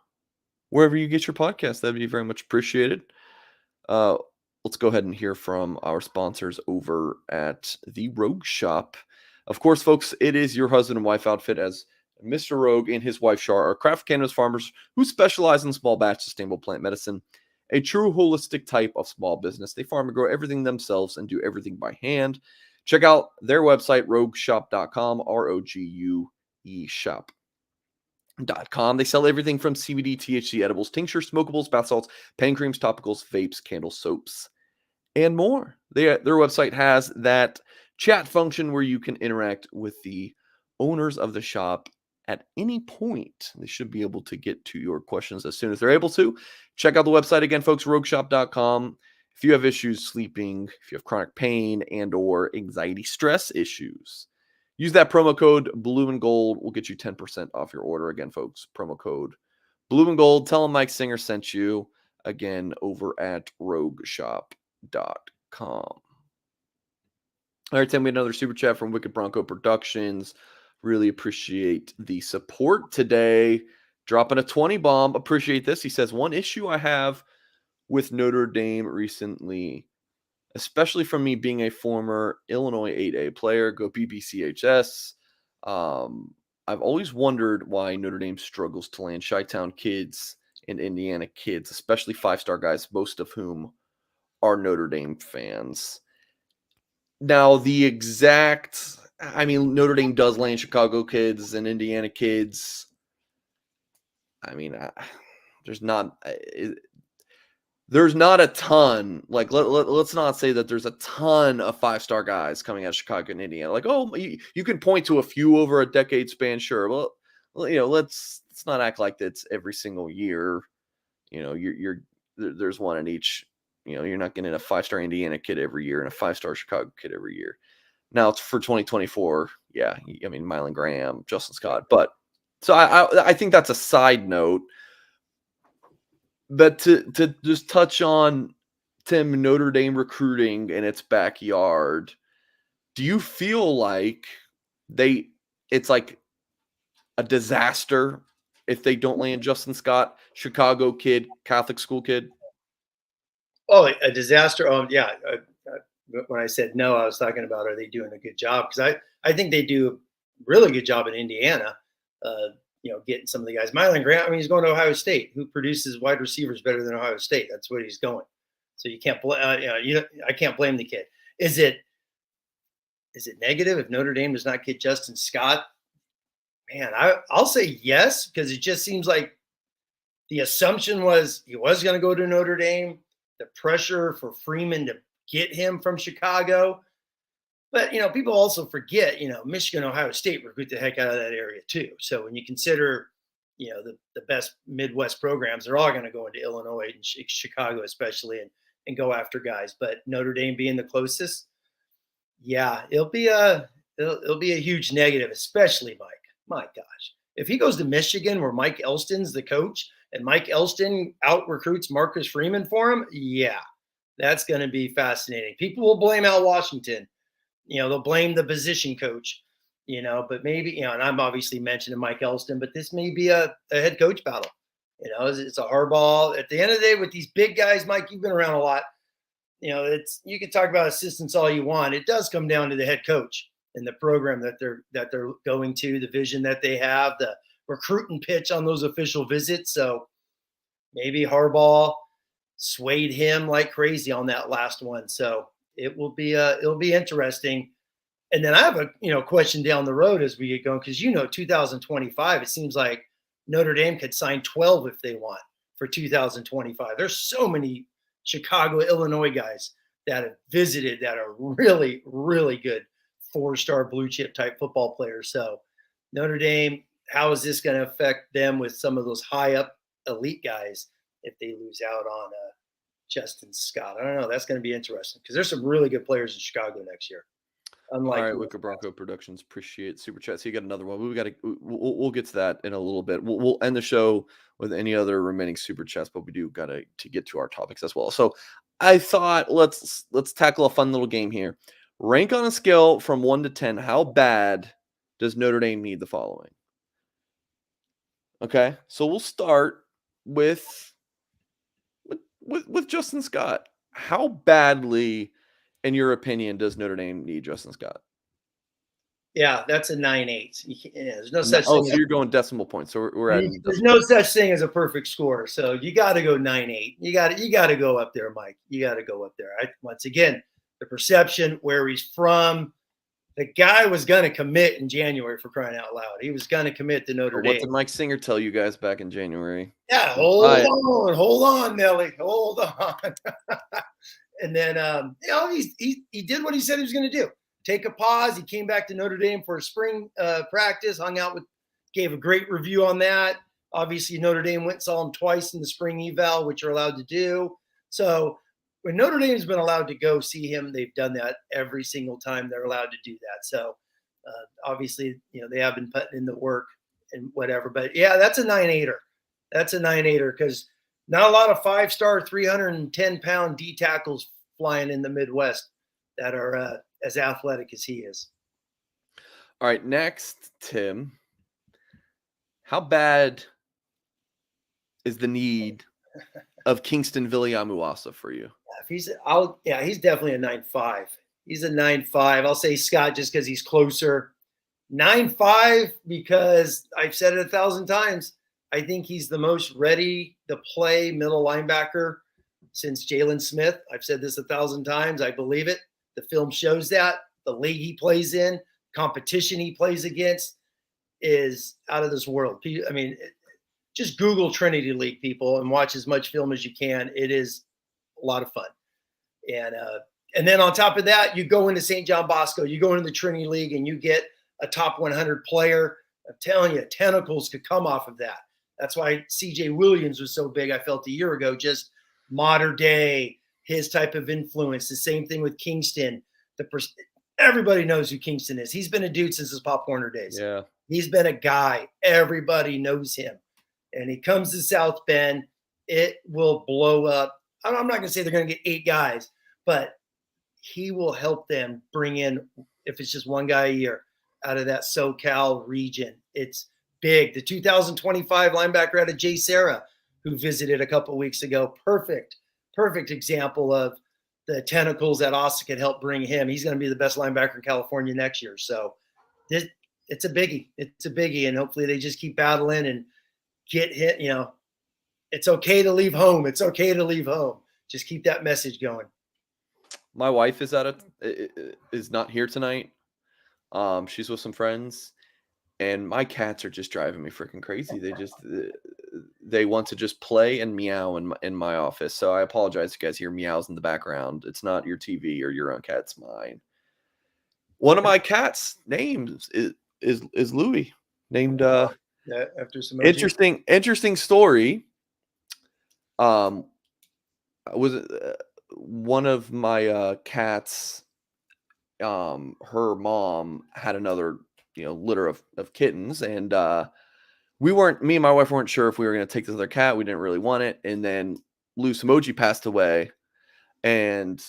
A: wherever you get your podcast. That'd be very much appreciated. Uh, let's go ahead and hear from our sponsors over at the Rogue Shop. Of course, folks, it is your husband and wife outfit, as Mr. Rogue and his wife Shar are craft cannabis farmers who specialize in small batch sustainable plant medicine, a true holistic type of small business. They farm and grow everything themselves and do everything by hand. Check out their website, rogueshop.com, ROGUE shop.com. They sell everything from CBD, THC edibles, tinctures, smokables, bath salts, pen creams, topicals, vapes, candles, soaps, and more. Their website has that chat function where you can interact with the owners of the shop at any point. They should be able to get to your questions as soon as they're able to. Check out the website again, folks, rogueshop.com. If you have issues sleeping, if you have chronic pain and or anxiety, stress issues, use that promo code Blue and Gold. We'll get you 10% off your order. Again, folks, promo code Blue and Gold. Tell them Mike Singer sent you, again, over at rogueshop.com. All right, Tim, we had another super chat from Wicked Bronco Productions. Really appreciate the support today. Dropping a 20 bomb. Appreciate this. He says, one issue I have with Notre Dame recently, especially from me being a former Illinois 8A player, go BBCHS. I've always wondered why Notre Dame struggles to land Chi-Town kids and Indiana kids, especially five-star guys, most of whom are Notre Dame fans. Now, Notre Dame does land Chicago kids and Indiana kids. I mean, there's not a ton. Like, let's not say that there's a ton of five-star guys coming out of Chicago and Indiana. Like, oh, you can point to a few over a decade span, sure. Well, let's not act like that's every single year. You're there's one in each. You're not getting a 5-star Indiana kid every year and a 5-star Chicago kid every year. Now it's for 2024. Yeah, I mean Mylan Graham, Justin Scott, but so I think that's a side note. But to just touch on Tim, Notre Dame recruiting in its backyard, do you feel like it's like a disaster if they don't land Justin Scott, Chicago kid, Catholic school kid?
B: Oh, a disaster. Oh, yeah. When I said no, I was talking about are they doing a good job? Because I think they do a really good job in Indiana. Getting some of the guys. Mylan Grant. I mean, he's going to Ohio State, who produces wide receivers better than Ohio State. That's where he's going. So you can't blame. I can't blame the kid. Is it negative if Notre Dame does not get Justin Scott? Man, I'll say yes, because it just seems like the assumption was he was going to go to Notre Dame. The pressure for Freeman to get him from Chicago. But, people also forget, Michigan, Ohio State recruit the heck out of that area too. So when you consider, the best Midwest programs, they're all going to go into Illinois and Chicago especially and go after guys. But Notre Dame being the closest, yeah, it'll be a huge negative, especially Mike. My gosh. If he goes to Michigan where Mike Elston's the coach and Mike Elston out recruits Marcus Freeman for him, yeah, that's going to be fascinating. People will blame Al Washington. They'll blame the position coach, but maybe, and I'm obviously mentioning Mike Elston, but this may be a head coach battle. It's a hardball. At the end of the day, with these big guys, Mike, you've been around a lot. You can talk about assistants all you want. It does come down to the head coach and the program that they're going to, the vision that they have, the recruiting pitch on those official visits. So maybe Harbaugh swayed him like crazy on that last one. So it'll be interesting. And then I have a question down the road as we get going, because 2025, it seems like Notre Dame could sign 12 if they want for 2025. There's so many Chicago, Illinois guys that have visited that are really, really good 4-star blue chip type football players. So Notre Dame, how is this going to affect them with some of those high up elite guys if they lose out on Justin Scott? I don't know. That's going to be interesting because there's some really good players in Chicago next year.
A: All right, Wicked Bronco Productions, appreciate super chat. So you got another one. We'll get to that in a little bit. We'll end the show with any other remaining super chats, but we do got to get to our topics as well. So I thought let's tackle a fun little game here. Rank on a scale from 1 to 10. How bad does Notre Dame need the following? Okay, so we'll start with Justin Scott. How badly, in your opinion, does Notre Dame need Justin Scott?
B: Yeah, that's a 9.8. There's no such
A: thing.
B: So
A: you're going decimal points. So we're at.
B: There's no such thing as a perfect score. So you got to go 9.8. You got to go up there, Mike. You got to go up there. Once again, the perception, where he's from. The guy was going to commit in January, for crying out loud. He was going to commit to Notre Dame.
A: What did Mike Singer tell you guys back in January?
B: Yeah, hold on, Nelly, hold on. And then, he did what he said he was going to do. Take a pause. He came back to Notre Dame for a spring practice, gave a great review on that. Obviously, Notre Dame went and saw him twice in the spring eval, which you're allowed to do. So when Notre Dame's been allowed to go see him, they've done that every single time they're allowed to do that. So obviously, they have been putting in the work and whatever. But yeah, that's a 9.8er. That's a 9.8er because not a lot of 5-star, 310-pound D tackles flying in the Midwest that are as athletic as he is.
A: All right, next, Tim. How bad is the need of Kingston Viliamuasa for you?
B: He's definitely a 9.5. He's a 9.5. I'll say Scott just because he's closer. 9.5 because I've said it 1,000 times. I think he's the most ready to play middle linebacker since Jalen Smith. I've said this 1,000 times. I believe it. The film shows that. The league he plays in, competition he plays against is out of this world. I mean, just Google Trinity League, people, and watch as much film as you can. It is a lot of fun. And then on top of that, you go into St. John Bosco, you go into the Trinity League, and you get a top 100 player. I'm telling you, tentacles could come off of that. That's why CJ Williams was so big, I felt, a year ago, just modern day, his type of influence. The same thing with Kingston. Everybody knows who Kingston is. He's been a dude since his Pop Warner days.
A: Yeah.
B: He's been a guy. Everybody knows him. And he comes to South Bend. It will blow up. I'm not going to say they're going to get 8 guys, but he will help them bring in, if it's just one guy a year, out of that SoCal region. It's big. The 2025 linebacker out of Jay Sarah, who visited a couple of weeks ago, perfect example of the tentacles that Austin could help bring him. He's going to be the best linebacker in California next year. So it's a biggie. It's a biggie. And hopefully they just keep battling and get hit. You know, it's okay to leave home. It's okay to leave home. Just keep that message going.
A: My wife is not here tonight. She's with some friends, and my cats are just driving me freaking crazy. They want to just play and meow in my office. So I apologize if you guys hear meows in the background. It's not your TV or your own cat, it's mine. One of my cats' names is Louis. Named
B: after some
A: interesting story. Was one of my cats, her mom had another litter of kittens, and me and my wife weren't sure if we were going to take this other cat. We didn't really want it, and then Lou Samoji passed away, and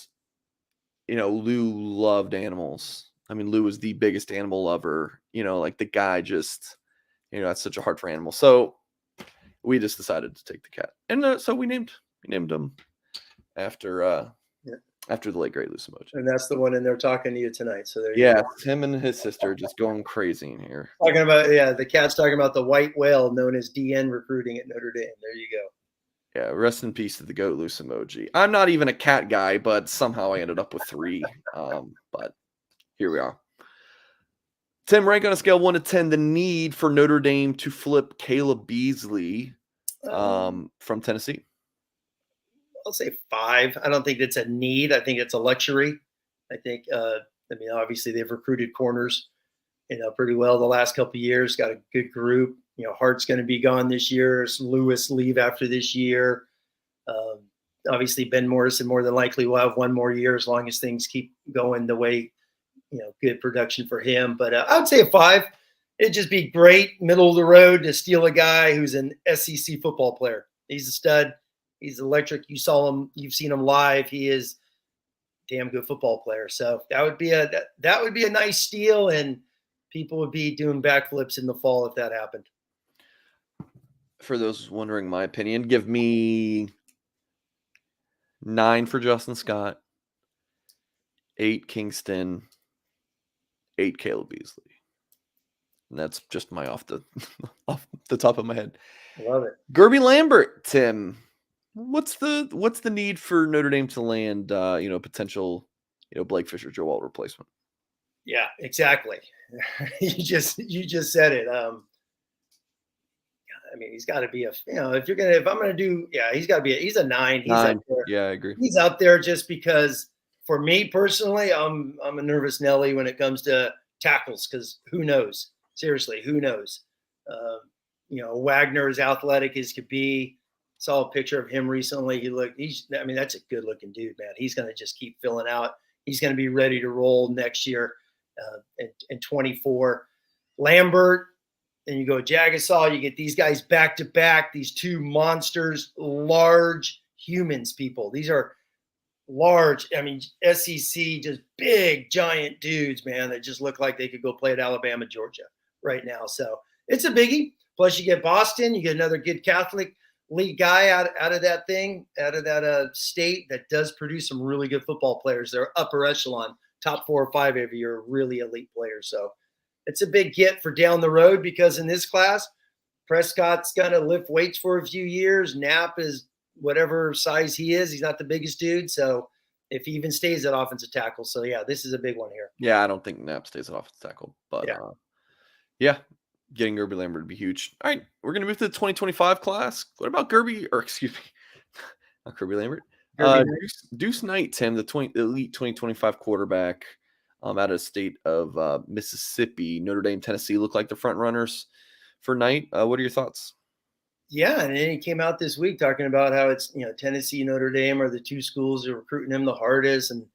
A: Lou loved animals. I mean, Lou was the biggest animal lover. Like the guy just that's such a heart for animals. So we just decided to take the cat, and so we named him after the late great Lou Samoji.
B: And that's the one in there talking to you tonight. So there you
A: Yeah,
B: go.
A: him and his sister just going crazy in here.
B: Talking about the cat's talking about the white whale known as DN recruiting at Notre Dame. There you go.
A: Yeah, rest in peace to the GOAT Lou Samoji. I'm not even a cat guy, but somehow I ended up with 3. But here we are. Tim, rank on a scale of 1 to 10 the need for Notre Dame to flip Caleb Beasley from Tennessee.
B: I'll say 5. I don't think it's a need. I think it's a luxury. I think, obviously they've recruited corners, pretty well the last couple of years. Got a good group. Hart's going to be gone this year. Lewis leave after this year. Obviously, Ben Morrison more than likely will have one more year as long as things keep going the way, good production for him. But I would say a 5. It'd just be great, middle of the road, to steal a guy who's an SEC football player. He's a stud. He's electric. You saw him. You've seen him live. He is a damn good football player. So that would be a nice steal, and people would be doing backflips in the fall if that happened.
A: For those wondering my opinion, give me 9 for Justin Scott, 8 Kingston, 8 Caleb Beasley. And that's just my off the top of my head.
B: Love it.
A: Gerby Lambert, Tim. What's the need for Notre Dame to land potential Blake Fisher Joe Alt replacement?
B: Yeah, exactly. you just said it. He's got to be he's got to be he's a 9. He's
A: 9.
B: up there.
A: Yeah, I agree.
B: He's up there just because for me personally, I'm a nervous Nelly when it comes to tackles, because who knows? Seriously, who knows? Wagner is athletic as could be. Saw a picture of him recently. That's a good looking dude, man. He's going to just keep filling out. He's going to be ready to roll next year in 24. Lambert, then you go Jagasaw. You get these guys back to back, these 2 monsters, large humans, people. These are large. SEC, just big, giant dudes, man, that just look like they could go play at Alabama, Georgia right now. So it's a biggie. Plus you get Boston. You get another good Catholic league guy out of that state that does produce some really good football players. They're upper echelon, top 4 or 5 every year, really elite players. So it's a big get for down the road, because in this class, Prescott's going to lift weights for a few years. Knapp is whatever size he is. He's not the biggest dude. So if he even stays at offensive tackle. So yeah, this is a big one here.
A: Yeah, I don't think Knapp stays at offensive tackle, but getting Gerby Lambert would be huge. All right, we're going to move to the 2025 class. What about Gerby Lambert? Deuce Knight, Tim, the elite 2025 quarterback out of the state of Mississippi. Notre Dame, Tennessee look like the front runners for Knight. What are your thoughts?
B: Yeah, and then he came out this week talking about how it's Tennessee, Notre Dame are the two schools that are recruiting him the hardest, and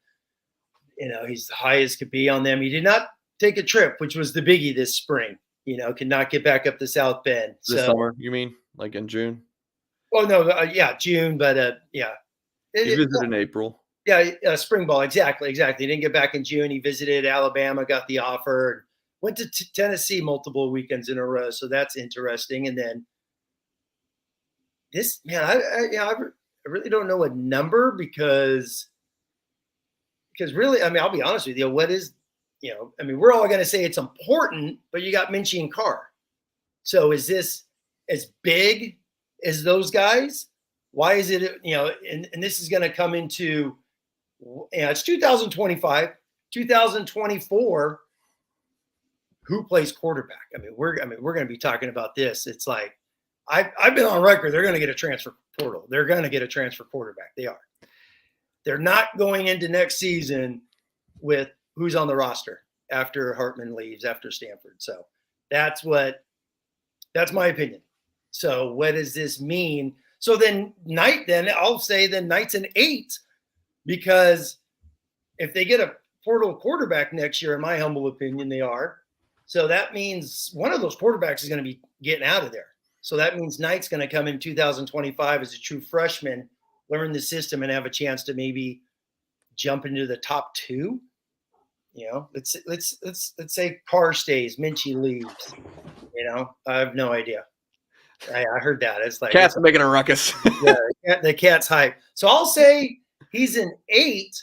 B: he's the highest could be on them. He did not take a trip, which was the biggie this spring. Could not get back up to South Bend.
A: This
B: So,
A: summer, you mean? Like in June?
B: oh no, yeah, June, but yeah,
A: He visited in April.
B: yeah, spring ball, exactly. He didn't get back in June. He visited Alabama, got the offer, went to Tennessee multiple weekends in a row. So that's interesting. And then this man, I really don't know a number because really, I mean, I'll be honest with you. What is, I mean, we're all going to say it's important, but you got Minchie and Carr. So is this as big as those guys? Why is it, and this is going to come into, it's 2025, 2024. Who plays quarterback? I mean, we're going to be talking about this. It's like, I've been on record. They're going to get a transfer portal. They're going to get a transfer quarterback. They are. They're not going into next season with who's on the roster after Hartman leaves, after Stanford. So that's my opinion. So what does this mean? So then I'll say Knight's an 8, because if they get a portal quarterback next year, in my humble opinion, they are. So that means one of those quarterbacks is going to be getting out of there. So that means Knight's going to come in 2025 as a true freshman, learn the system, and have a chance to maybe jump into the top 2. Let's say Carr stays, Minchie leaves. I have no idea. I heard that. It's like
A: Cat's making a ruckus.
B: Yeah, the cat's hype. So I'll say he's an 8,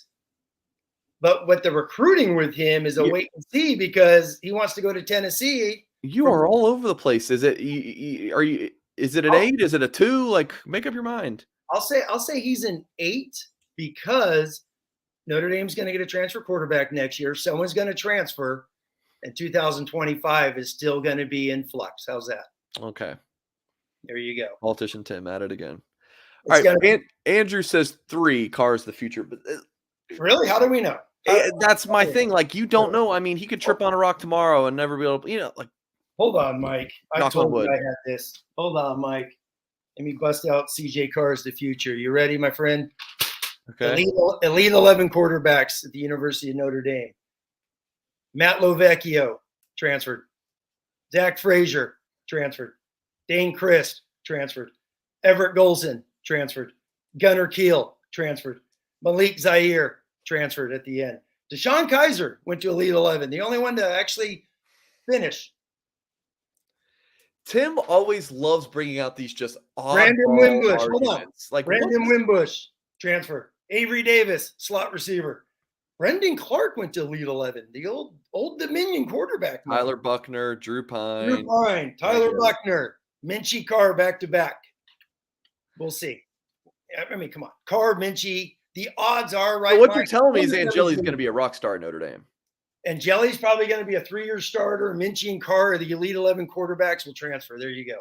B: but what the recruiting with him is a wait and see, because he wants to go to Tennessee.
A: You are all over the place. Is it? Is it an 8? Is it a 2? Like, make up your mind.
B: I'll say he's an 8 because Notre Dame's going to get a transfer quarterback next year. Someone's going to transfer, and 2025 is still going to be in flux. How's that?
A: Okay.
B: There you go.
A: Politician Tim at it again. All right. Andrew says 3. Carr's the future. But
B: really? How do we know?
A: That's my thing. Like, you don't know. I mean, he could trip on a rock tomorrow and never be able to, like.
B: Hold on, Mike. I told you I had this. Hold on, Mike. Let me bust out CJ Carr's the future. You ready, my friend?
A: Okay.
B: Elite 11 quarterbacks at the University of Notre Dame. Matt Lovecchio, transferred. Zach Frazier, transferred. Dane Christ, transferred. Everett Golson, transferred. Gunnar Keel, transferred. Malik Zaire, transferred at the end. Deshaun Kaiser went to Elite 11, the only one to actually finish.
A: Tim always loves bringing out these just odd
B: Brandon Wimbush,
A: hold on. Like,
B: Brandon Wimbush, transfer. Avery Davis, slot receiver. Brendan Clark went to Elite 11, the old Dominion quarterback.
A: Tyler Buckner, Drew Pine.
B: Tyler Buckner, Minchie, Carr back to back. We'll see. I mean, come on. Carr, Minchie, the odds are right.
A: So what you're telling me is Angeli's going to be a rock star at Notre Dame.
B: And Jelly's probably going to be a 3-year starter. Minchie and Carr are the Elite 11 quarterbacks will transfer. There you go.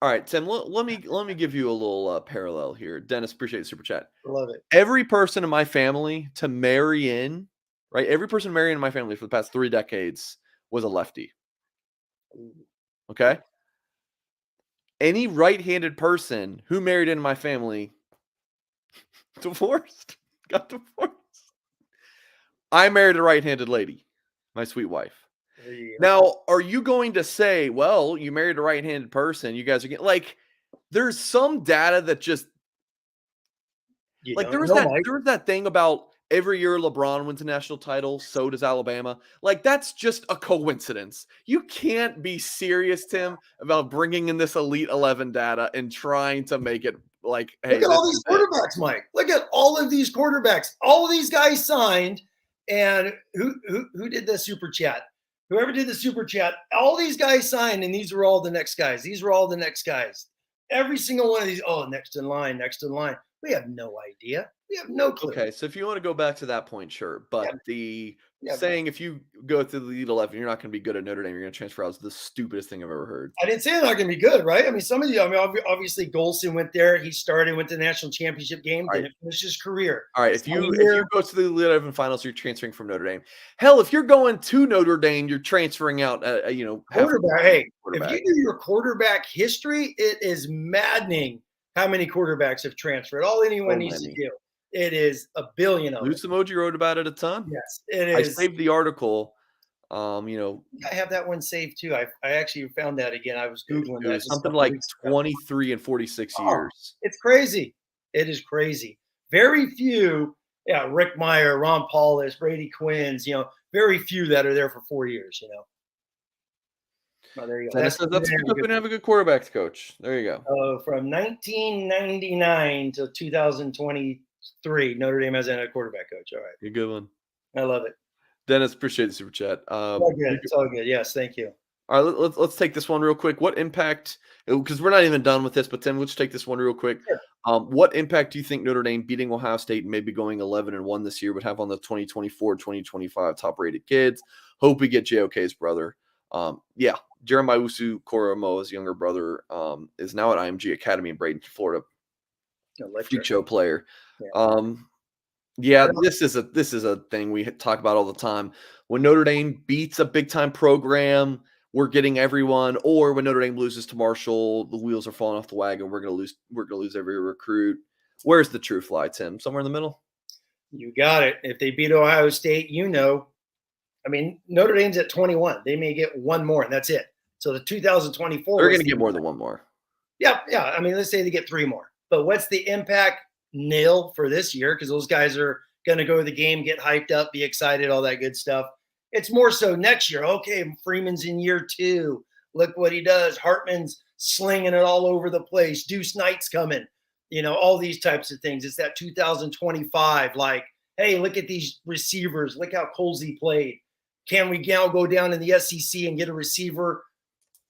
A: All right, Tim, let me give you a little parallel here. Dennis, appreciate the super chat.
B: Love it.
A: Every person in my family to marry in, right? Every person marrying in my family for the past 3 decades was a lefty. Okay? Any right-handed person who married into my family got divorced. I married a right-handed lady, my sweet wife. Now, are you going to say, well, you married a right-handed person, you guys are getting, like, there's some data that just, like, there was that thing about every year LeBron wins a national title, so does Alabama. Like, that's just a coincidence. You can't be serious, Tim, about bringing in this Elite 11 data and trying to make it like, hey,
B: look at all these quarterbacks, Mike. Look at all of these quarterbacks. All of these guys signed. And who did the super chat? Whoever did the super chat, all these guys signed, and these were all the next guys. These were all the next guys. Every single one of these, next in line. We have no idea. We have no clue.
A: Okay, so if you wanna go back to that point, sure,
B: Yeah,
A: but the
B: yeah.
A: saying if you go through the Elite 11, you're not gonna be good at Notre Dame, you're gonna transfer out is the stupidest thing I've ever heard.
B: I didn't say they're not going to be good, right? I mean, some of you. I mean, obviously, Golson went there. He started, went to the national championship game,
A: Alright,
B: didn't finish his career.
A: alright, if you
B: Sahir,
A: go to the Elite 11 finals, you're transferring from Notre Dame. Hell, if you're going to Notre Dame, you're transferring out, half the
B: quarterback.
A: time as
B: Hey,
A: a
B: if you
A: quarterback.
B: do your quarterback history, it is maddening how many quarterbacks have transferred. All anyone
A: So
B: needs to
A: many.
B: do, it is a billion of them.
A: Loose Emoji wrote about it a ton.
B: Yes, it
A: I
B: is.
A: saved the article, um, you know,
B: I have that one saved too. I actually found that again. I was googling
A: it
B: that
A: was
B: just a
A: something
B: couple of
A: like
B: weeks ago.
A: 23 and 46
B: Oh,
A: years.
B: it's crazy. It is crazy. Very few, yeah, Rick Meyer, Ron Paulus, Brady Quinns, very few that are there for 4 years. Oh, there you go.
A: Dennis
B: That's
A: says that's because we didn't have a good quarterbacks coach. There you go.
B: from 1999 to 2023. Notre Dame hasn't had a quarterback coach. All right.
A: A good one.
B: I love it.
A: Dennis, appreciate the super chat.
B: It's all good. It's all good. Yes. Thank you.
A: All right, let's take this one real quick. What impact? Because we're not even done with this, but Tim, let's take this one real quick.
B: Sure.
A: What impact do you think Notre Dame beating Ohio State and maybe going 11-1 this year would have on the 2024-2025 top rated kids? Hope we get JOK's brother. Yeah, Jeremiah Usu Koromoa's younger brother is now at IMG Academy in Bradenton, Florida. Freak show player.
B: Yeah.
A: Yeah, this is a thing we talk about all the time. When Notre Dame beats a big time program, we're getting everyone. Or when Notre Dame loses to Marshall, the wheels are falling off the wagon. We're gonna lose. We're gonna lose every recruit. Where's the truth lie, Tim? Somewhere in the middle.
B: You got it. If they beat Ohio State, I mean, Notre Dame's at 21. They may get one more, and that's it. So the 2024.
A: They're gonna get more than one more.
B: Yeah, yeah. I mean, let's say they get three more. But what's the impact? Nil for this year because those guys are going to go to the game, get hyped up, be excited, all that good stuff. It's more so next year. Okay, Freeman's in year 2. Look what he does. Hartman's slinging it all over the place. Deuce Knight's coming. All these types of things. It's that 2025. Like, hey, look at these receivers. Look how Colsey played. Can we now go down in the SEC and get a receiver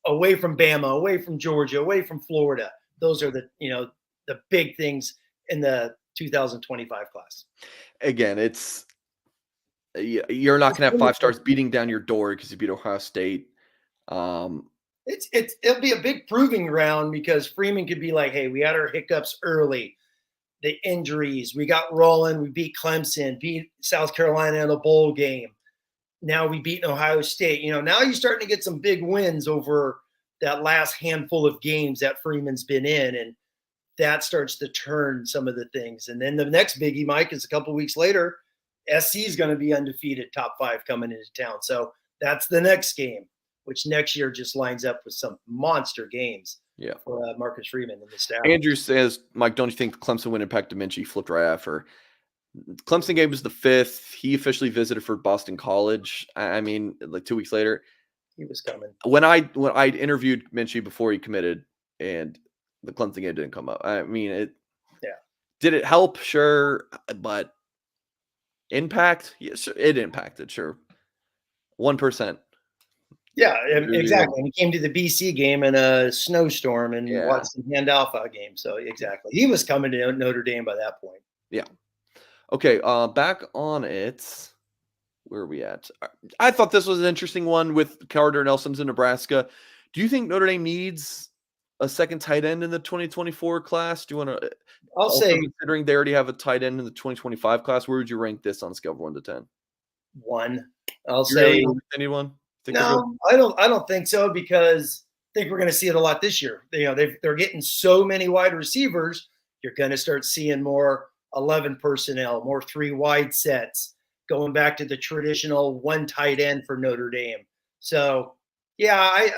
B: away from Bama, away from Georgia, away from Florida? Those are the big things in the 2025 class.
A: Again, you're not gonna have 5 stars beating down your door because you beat Ohio State.
B: It'll be a big proving ground because Freeman could be like, hey, we had our hiccups early, the injuries, we got rolling, we beat Clemson, beat South Carolina in a bowl game. Now we beat Ohio State. Now you're starting to get some big wins over that last handful of games that Freeman's been in, and that starts to turn some of the things. And then the next biggie, Mike, is a couple of weeks later, SC is going to be undefeated, top 5 coming into town. So that's the next game, which next year just lines up with some monster games for Marcus Freeman and the staff.
A: Andrew says, Mike, don't you think the Clemson win impact Minchie flipped right after? Clemson game was the 5th. He officially visited for Boston College. I mean, like 2 weeks later.
B: He was coming.
A: When I interviewed Minchie before he committed and the Clemson game didn't come up. I mean, did it help? Sure, but impact? Yes, it impacted. Sure, 1%.
B: Yeah, exactly. And he came to the BC game in a snowstorm and watched the Hand Alpha game. So exactly, he was coming to Notre Dame by that point.
A: Yeah. Okay. Back on it. Where are we at? I thought this was an interesting one with Carter Nelson's in Nebraska. Do you think Notre Dame needs a second tight end in the 2024 class? Do you want to?
B: I'll say,
A: considering they already have a tight end in the 2025 class, where would you rank this on a scale of 1 to 10?
B: 1. I'll say
A: anyone.
B: No, I don't think so because I think we're going to see it a lot this year. They're getting so many wide receivers. You're going to start seeing more 11 personnel, more 3 wide sets, going back to the traditional 1 tight end for Notre Dame. So I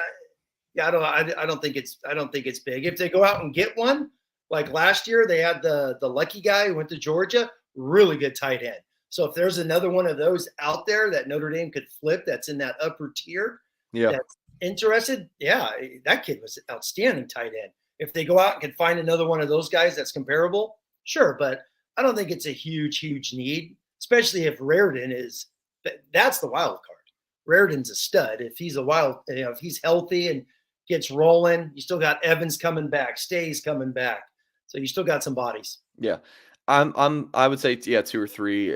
B: don't think it's big. If they go out and get one, like last year, they had the lucky guy who went to Georgia, really good tight end. So if there's another one of those out there that Notre Dame could flip, that's in that upper tier, that's interested, that kid was an outstanding tight end. If they go out and can find another one of those guys that's comparable, sure, but I don't think it's a huge need, especially if Raridan is. That's the wild card. Raridan's a stud. If he's if he's healthy and gets rolling, you still got Evans coming back, Stays coming back. So you still got some bodies.
A: Yeah. I would say, yeah, 2 or 3.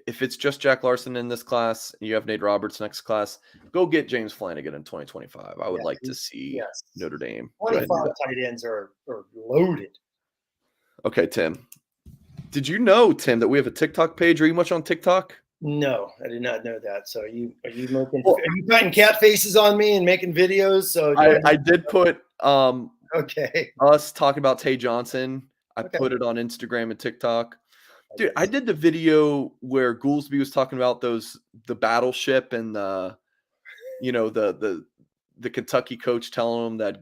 A: If it's just Jack Larson in this class and you have Nate Roberts next class, go get James Flanagan in 2025. I would
B: Yes,
A: like to see
B: yes.
A: Notre Dame go ahead
B: 25
A: and do that.
B: tight ends are loaded.
A: Okay, Tim. Did you know, Tim, that we have a TikTok page? Are you much on TikTok?
B: No, I did not know that. So
A: Well,
B: are you putting cat faces on me and making videos? So do I
A: I
B: need
A: did put
B: okay.
A: us talking about Tay Johnson. I
B: Okay.
A: put it on Instagram and TikTok. Dude, I
B: Okay.
A: did the video where Goolsby was talking about the battleship and the Kentucky coach telling him that,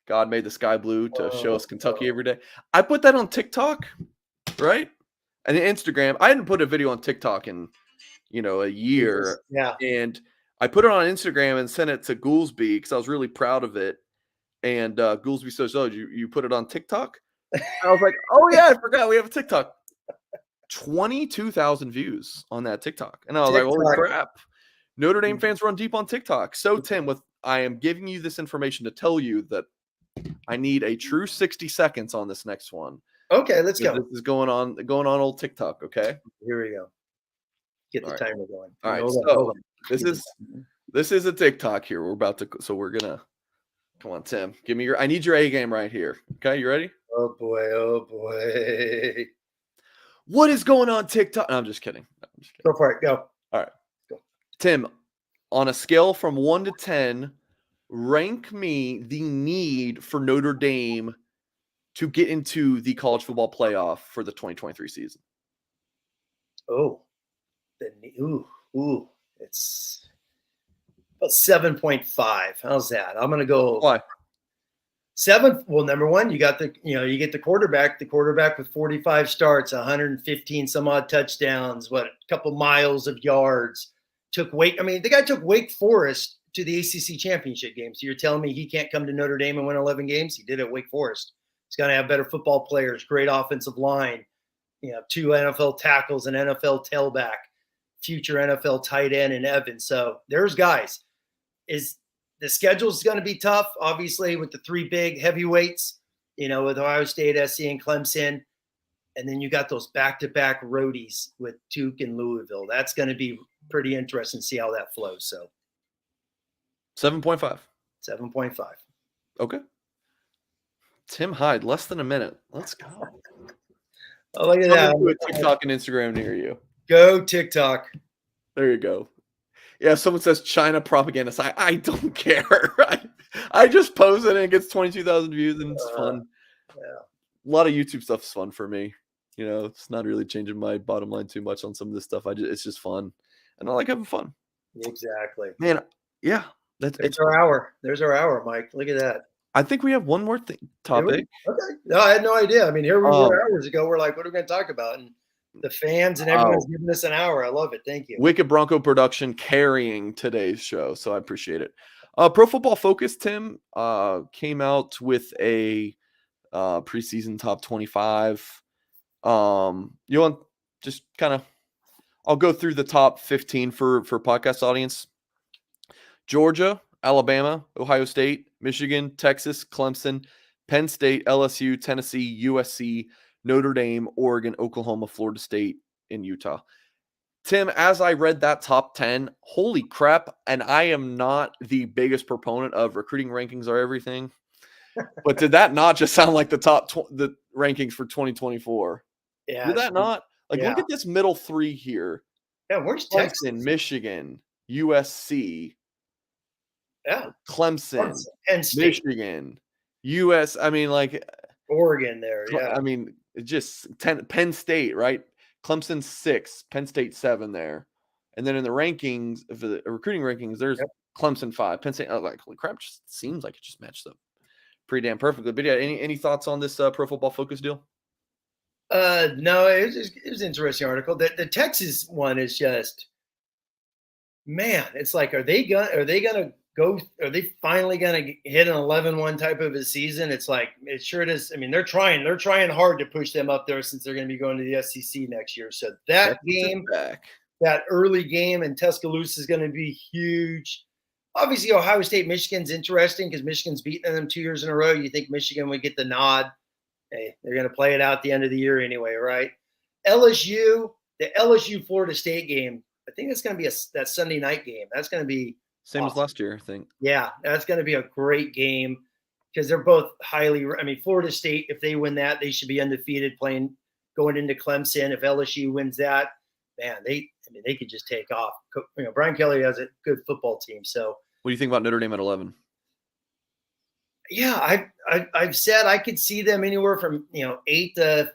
A: God made the sky blue to show
B: Oh,
A: us Kentucky
B: oh.
A: every day. I put that on TikTok, right? And Instagram. I hadn't put a video on TikTok in, a
B: Jesus.
A: year.
B: Yeah.
A: And I put it on Instagram and sent it to Goolsby because I was really proud of it. And Goolsby says, "Oh, you put it on TikTok?" I was like, "Oh yeah, I forgot we have a TikTok." 22,000 views on that TikTok. And I was like, "Holy
B: TikTok.
A: crap. Notre Dame fans run deep on TikTok." So Tim, I am giving you this information to tell you that I need a true 60 seconds on this next one.
B: Okay, let's
A: Because
B: go.
A: this is going on old TikTok, okay?
B: Here we go. Get
A: All
B: the
A: right.
B: timer going.
A: All right.
B: Hold on, hold
A: So
B: on.
A: this
B: Get the
A: is this is a TikTok here. We're gonna come on, Tim. I need your A game right here. Okay, you ready?
B: oh boy, oh boy.
A: What is going on TikTok? No, I'm just kidding. No, I'm just kidding.
B: Go for it. Go.
A: All right.
B: Go.
A: Tim, on a scale from 1 to 10, rank me the need for Notre Dame to get into the college football playoff for the 2023 season.
B: Oh, ooh. It's about 7.5. How's that? I'm gonna go
A: Why?
B: 7. Well, number one, you you get the quarterback with 45 starts, 115 some odd touchdowns, a couple miles of yards. The guy took Wake Forest to the ACC championship game. So you're telling me he can't come to Notre Dame and win 11 games? He did at Wake Forest. He's going to have better football players, great offensive line, 2 NFL tackles, an NFL tailback, future NFL tight end, and Evans. So there's guys. Is the schedule's going to be tough, obviously, with the 3 big heavyweights, with Ohio State, SC, and Clemson. And then you got those back-to-back roadies with Duke and Louisville. That's going to be pretty interesting to see how that flows. So
A: 7.5.
B: 7.5.
A: Okay. Tim Hyde, less than a minute. Let's go.
B: Oh, look at
A: Coming
B: that.
A: to a TikTok and Instagram near you.
B: Go TikTok.
A: There you go. Yeah, someone says China propaganda. I don't care. I just post it and it gets 22,000 views and it's fun.
B: Yeah.
A: A lot of YouTube stuff is fun for me. It's not really changing my bottom line too much on some of this stuff. It's just fun. And I like having fun.
B: Exactly.
A: Man, yeah.
B: There's our hour. There's our hour, Mike. Look at that.
A: I think we have one more topic.
B: Okay. No, I had no idea. I mean, here we were hours ago. We're like, what are we going to talk about? And the fans and everyone's giving us an hour. I love it. Thank you.
A: Wicked Bronco production carrying today's show, so I appreciate it. Pro Football Focus, Tim, came out with a preseason top 25. You want just kind of, I'll go through the top 15 for podcast audience. Georgia, Alabama, Ohio State, Michigan, Texas, Clemson, Penn State, LSU, Tennessee, USC, Notre Dame, Oregon, Oklahoma, Florida State, and Utah. Tim, as I read that top 10, holy crap, and I am not the biggest proponent of recruiting rankings are everything, but did that not just sound like the the rankings for 2024?
B: Yeah.
A: Did that not?
B: Yeah.
A: Look at this middle 3 here.
B: Yeah, where's
A: Clemson,
B: Texas?
A: Michigan, USC,
B: Yeah.
A: Clemson,
B: Penn State.
A: Michigan, US. I mean,
B: Oregon there. Yeah.
A: I mean, just Penn State, right? Clemson 6, Penn State 7 there. And then in the rankings, for the recruiting rankings, there's Clemson 5, Penn State. Holy crap, just seems like it just matched up pretty damn perfectly. But yeah, any thoughts on this Pro Football Focus deal?
B: No, it was an interesting article. The Texas one is just, man, it's like, are they gonna go? Are they finally gonna hit an 11-1 type of a season? It's like, it sure does. I mean, they're trying hard to push them up there since they're going to be going to the SEC next year. So that game, that early game in Tuscaloosa is going to be huge. Obviously, Ohio State, Michigan's interesting because Michigan's beaten them 2 years in a row. You think Michigan would get the nod Hey, they're going to play it out at the end of the year anyway, right? LSU, the LSU Florida State game. I think that's going to be that Sunday night game. That's going to be
A: Same as
B: awesome.
A: last year, I think.
B: Yeah, that's going to be a great game because they're both highly. I mean, Florida State, if they win that, they should be undefeated going into Clemson. If LSU wins that, man, they could just take off. Brian Kelly has a good football team. So,
A: what do you think about Notre Dame at 11?
B: Yeah, I've said I could see them anywhere from 8 to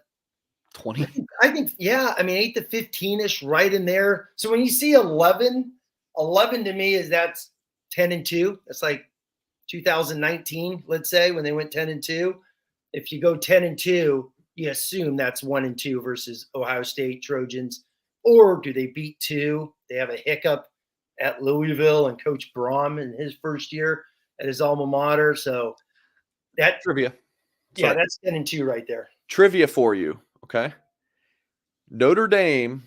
A: 20.
B: I think yeah. I mean 8 to 15ish, right in there. So when you see 11 to me that's 10-2. That's like 2019, let's say, when they went 10-2. If you go 10-2, you assume that's 1-2 versus Ohio State Trojans, or do they beat 2? They have a hiccup at Louisville and Coach Braum in his first year at his alma mater. So that
A: Trivia.
B: yeah, that's 10-2 right there.
A: Trivia for you, okay? Notre Dame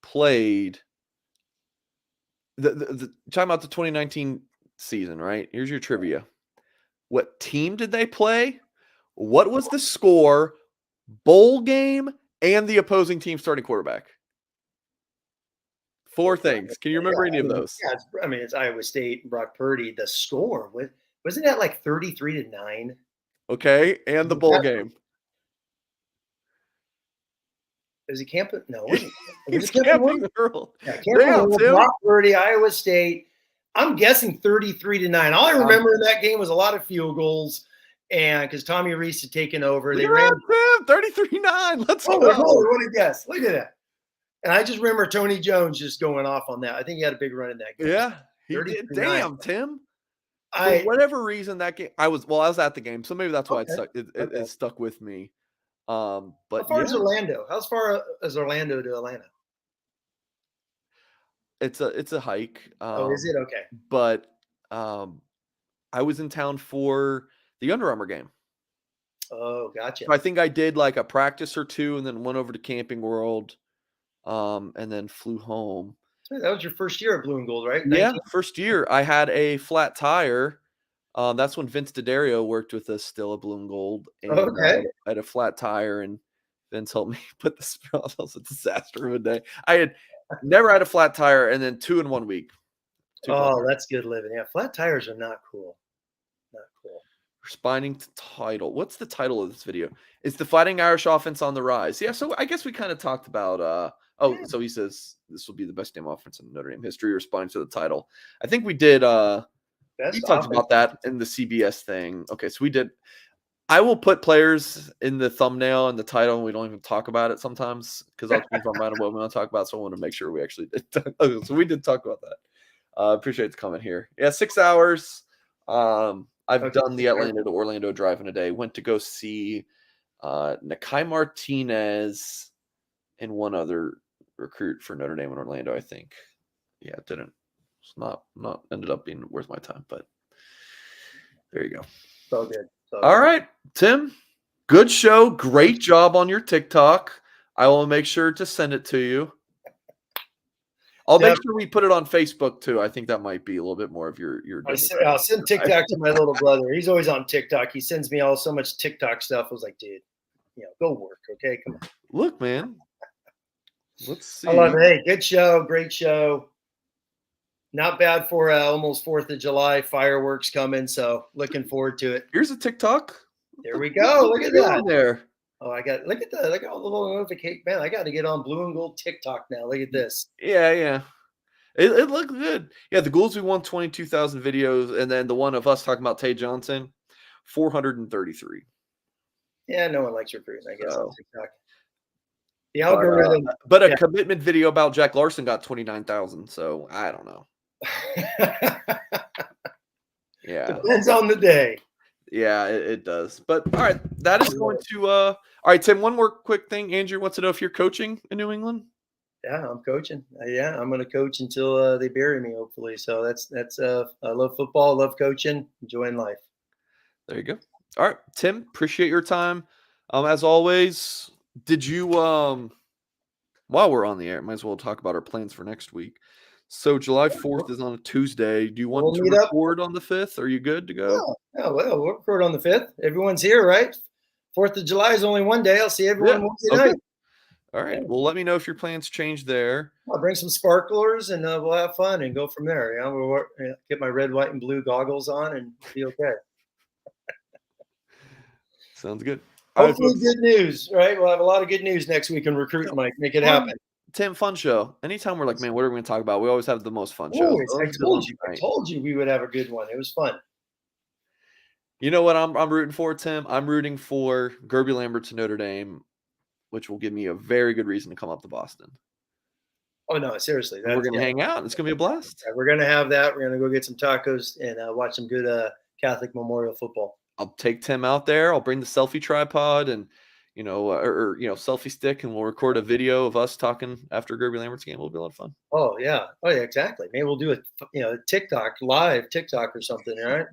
A: played the talking about the 2019 season, right? Here's your trivia. What team did they play? What was the score, bowl game, and the opposing team starting quarterback? 4 things. Can you remember any of those?
B: Yeah, it's Iowa State, Brock Purdy. The score wasn't that like 33-9?
A: Okay, and the bowl game.
B: Was it Campbell? No, it wasn't.
A: It's Camping World.
B: Yeah, Campbell World, Brock Purdy, Iowa State. I'm guessing 33-9. All I remember in that game was a lot of field goals, and because Tommy Reese had taken over, they ran
A: 33-9. Let's go.
B: What a guess! Look at that. And I just remember Tony Jones just going off on that. I think he had a big run in that game.
A: Yeah, he did. Damn, Tim. For whatever reason, that game I was at the game, so maybe that's why it stuck with me. But
B: how far is Orlando? How far is Orlando to Atlanta?
A: It's a hike.
B: Is it? Okay.
A: But I was in town for the Under Armour game.
B: Oh, gotcha.
A: So I think I did like a practice or 2 and then went over to Camping World, and then flew home.
B: That was your first year at Blue and Gold, right?
A: Yeah, first year. I had a flat tire. That's when Vince D'Addario worked with us still at Blue and Gold. And,
B: okay.
A: I had a flat tire, and Vince helped me put the spell. That was a disaster of a day. I had never had a flat tire, and then 2 in 1 week.
B: That's good living. Yeah, flat tires are not cool. Not cool.
A: Responding to title. What's the title of this video? It's the Fighting Irish offense on the rise. Yeah, so I guess we kind of talked about so he says this will be the best damn offense in Notre Dame history, responding to the title. I think we did we talked about that in the CBS thing. Okay, so we did. I will put players in the thumbnail and the title, and we don't even talk about it sometimes because I'll think I'm what we want to talk about. So I want to make sure we actually did. So we did talk about that. Appreciate the comment here. Yeah, 6 hours. I've done the Atlanta to Orlando drive in a day. Went to go see Nakai Martinez and one other recruit for Notre Dame in Orlando, I think. Yeah, it didn't. It's not ended up being worth my time, but there you go.
B: So good.
A: All right, Tim. Good show. Great job on your TikTok. I will make sure to send it to you. I'll make sure we put it on Facebook too. I think that might be a little bit more of your.
B: I'll send TikTok to my little brother. He's always on TikTok. He sends me so much TikTok stuff. I was like, dude, go work, okay? Come on.
A: Look, man. Let's see.
B: I love it. Hey, good show, great show. Not bad for almost 4th of July fireworks coming. So looking forward to it.
A: Here's a TikTok.
B: There we go. Look at that.
A: There.
B: Oh, look at all the little notifications. Man, I got to get on Blue and Gold TikTok now. Look at this.
A: Yeah. It looked good. Yeah, the Ghouls, we won 22,000 videos, and then the one of us talking about Tay Johnson, 433.
B: Yeah, no one likes recruiting, I guess, on TikTok. The algorithm.
A: But a commitment video about Jack Larson got 29,000, so I don't know. Yeah.
B: Depends on the day.
A: Yeah, it does. But all right, that is going to all right, Tim, one more quick thing. Andrew wants to know if you're coaching in New England.
B: Yeah, I'm coaching. I'm going to coach until they bury me, hopefully. So that's I love football, love coaching, enjoying life.
A: There you go. All right, Tim, appreciate your time. As always, did you while we're on the air, might as well talk about our plans for next week. So July 4th is on a Tuesday. Do you want to record on the 5th? Are you good to go?
B: Yeah, we'll record on the 5th. Everyone's here, right? 4th of July is only one day. I'll see everyone
A: Yeah.
B: Wednesday
A: Okay.
B: night.
A: All right. Well, let me know if your plans change there.
B: I'll bring some sparklers and we'll have fun and go from there. We'll get my red, white, and blue goggles on and be okay.
A: Sounds good. All right,
B: Hopefully,
A: folks.
B: good news, right? We'll have a lot of good news next week in recruiting, Mike. Make it
A: Fun,
B: happen.
A: Tim, fun show. Anytime we're like, man, what are we going to talk about? We always have the most fun shows.
B: Oh,
A: So
B: I
A: this has been
B: told
A: on
B: you. I
A: tonight.
B: told you we would have a good one. It was fun.
A: You know what I'm rooting for, Tim? I'm rooting for Gerby Lambert to Notre Dame, which will give me a very good reason to come up to Boston.
B: Oh no, seriously,
A: And we're going to hang out. It's going to be a blast.
B: we're gonna have that. We're gonna go get some tacos and watch some good Catholic Memorial football.
A: I'll take Tim out there. I'll bring the selfie tripod and selfie stick, and we'll record a video of us talking after Gerby Lambert's game. It'll be a lot of fun.
B: Oh yeah, exactly. Maybe we'll do a TikTok live TikTok or something. All right.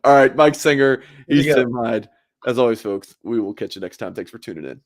A: All right, Mike Singer.
B: Here we
A: He's
B: go.
A: Tim Hyde. As always, folks, we will catch you next time. Thanks for tuning in.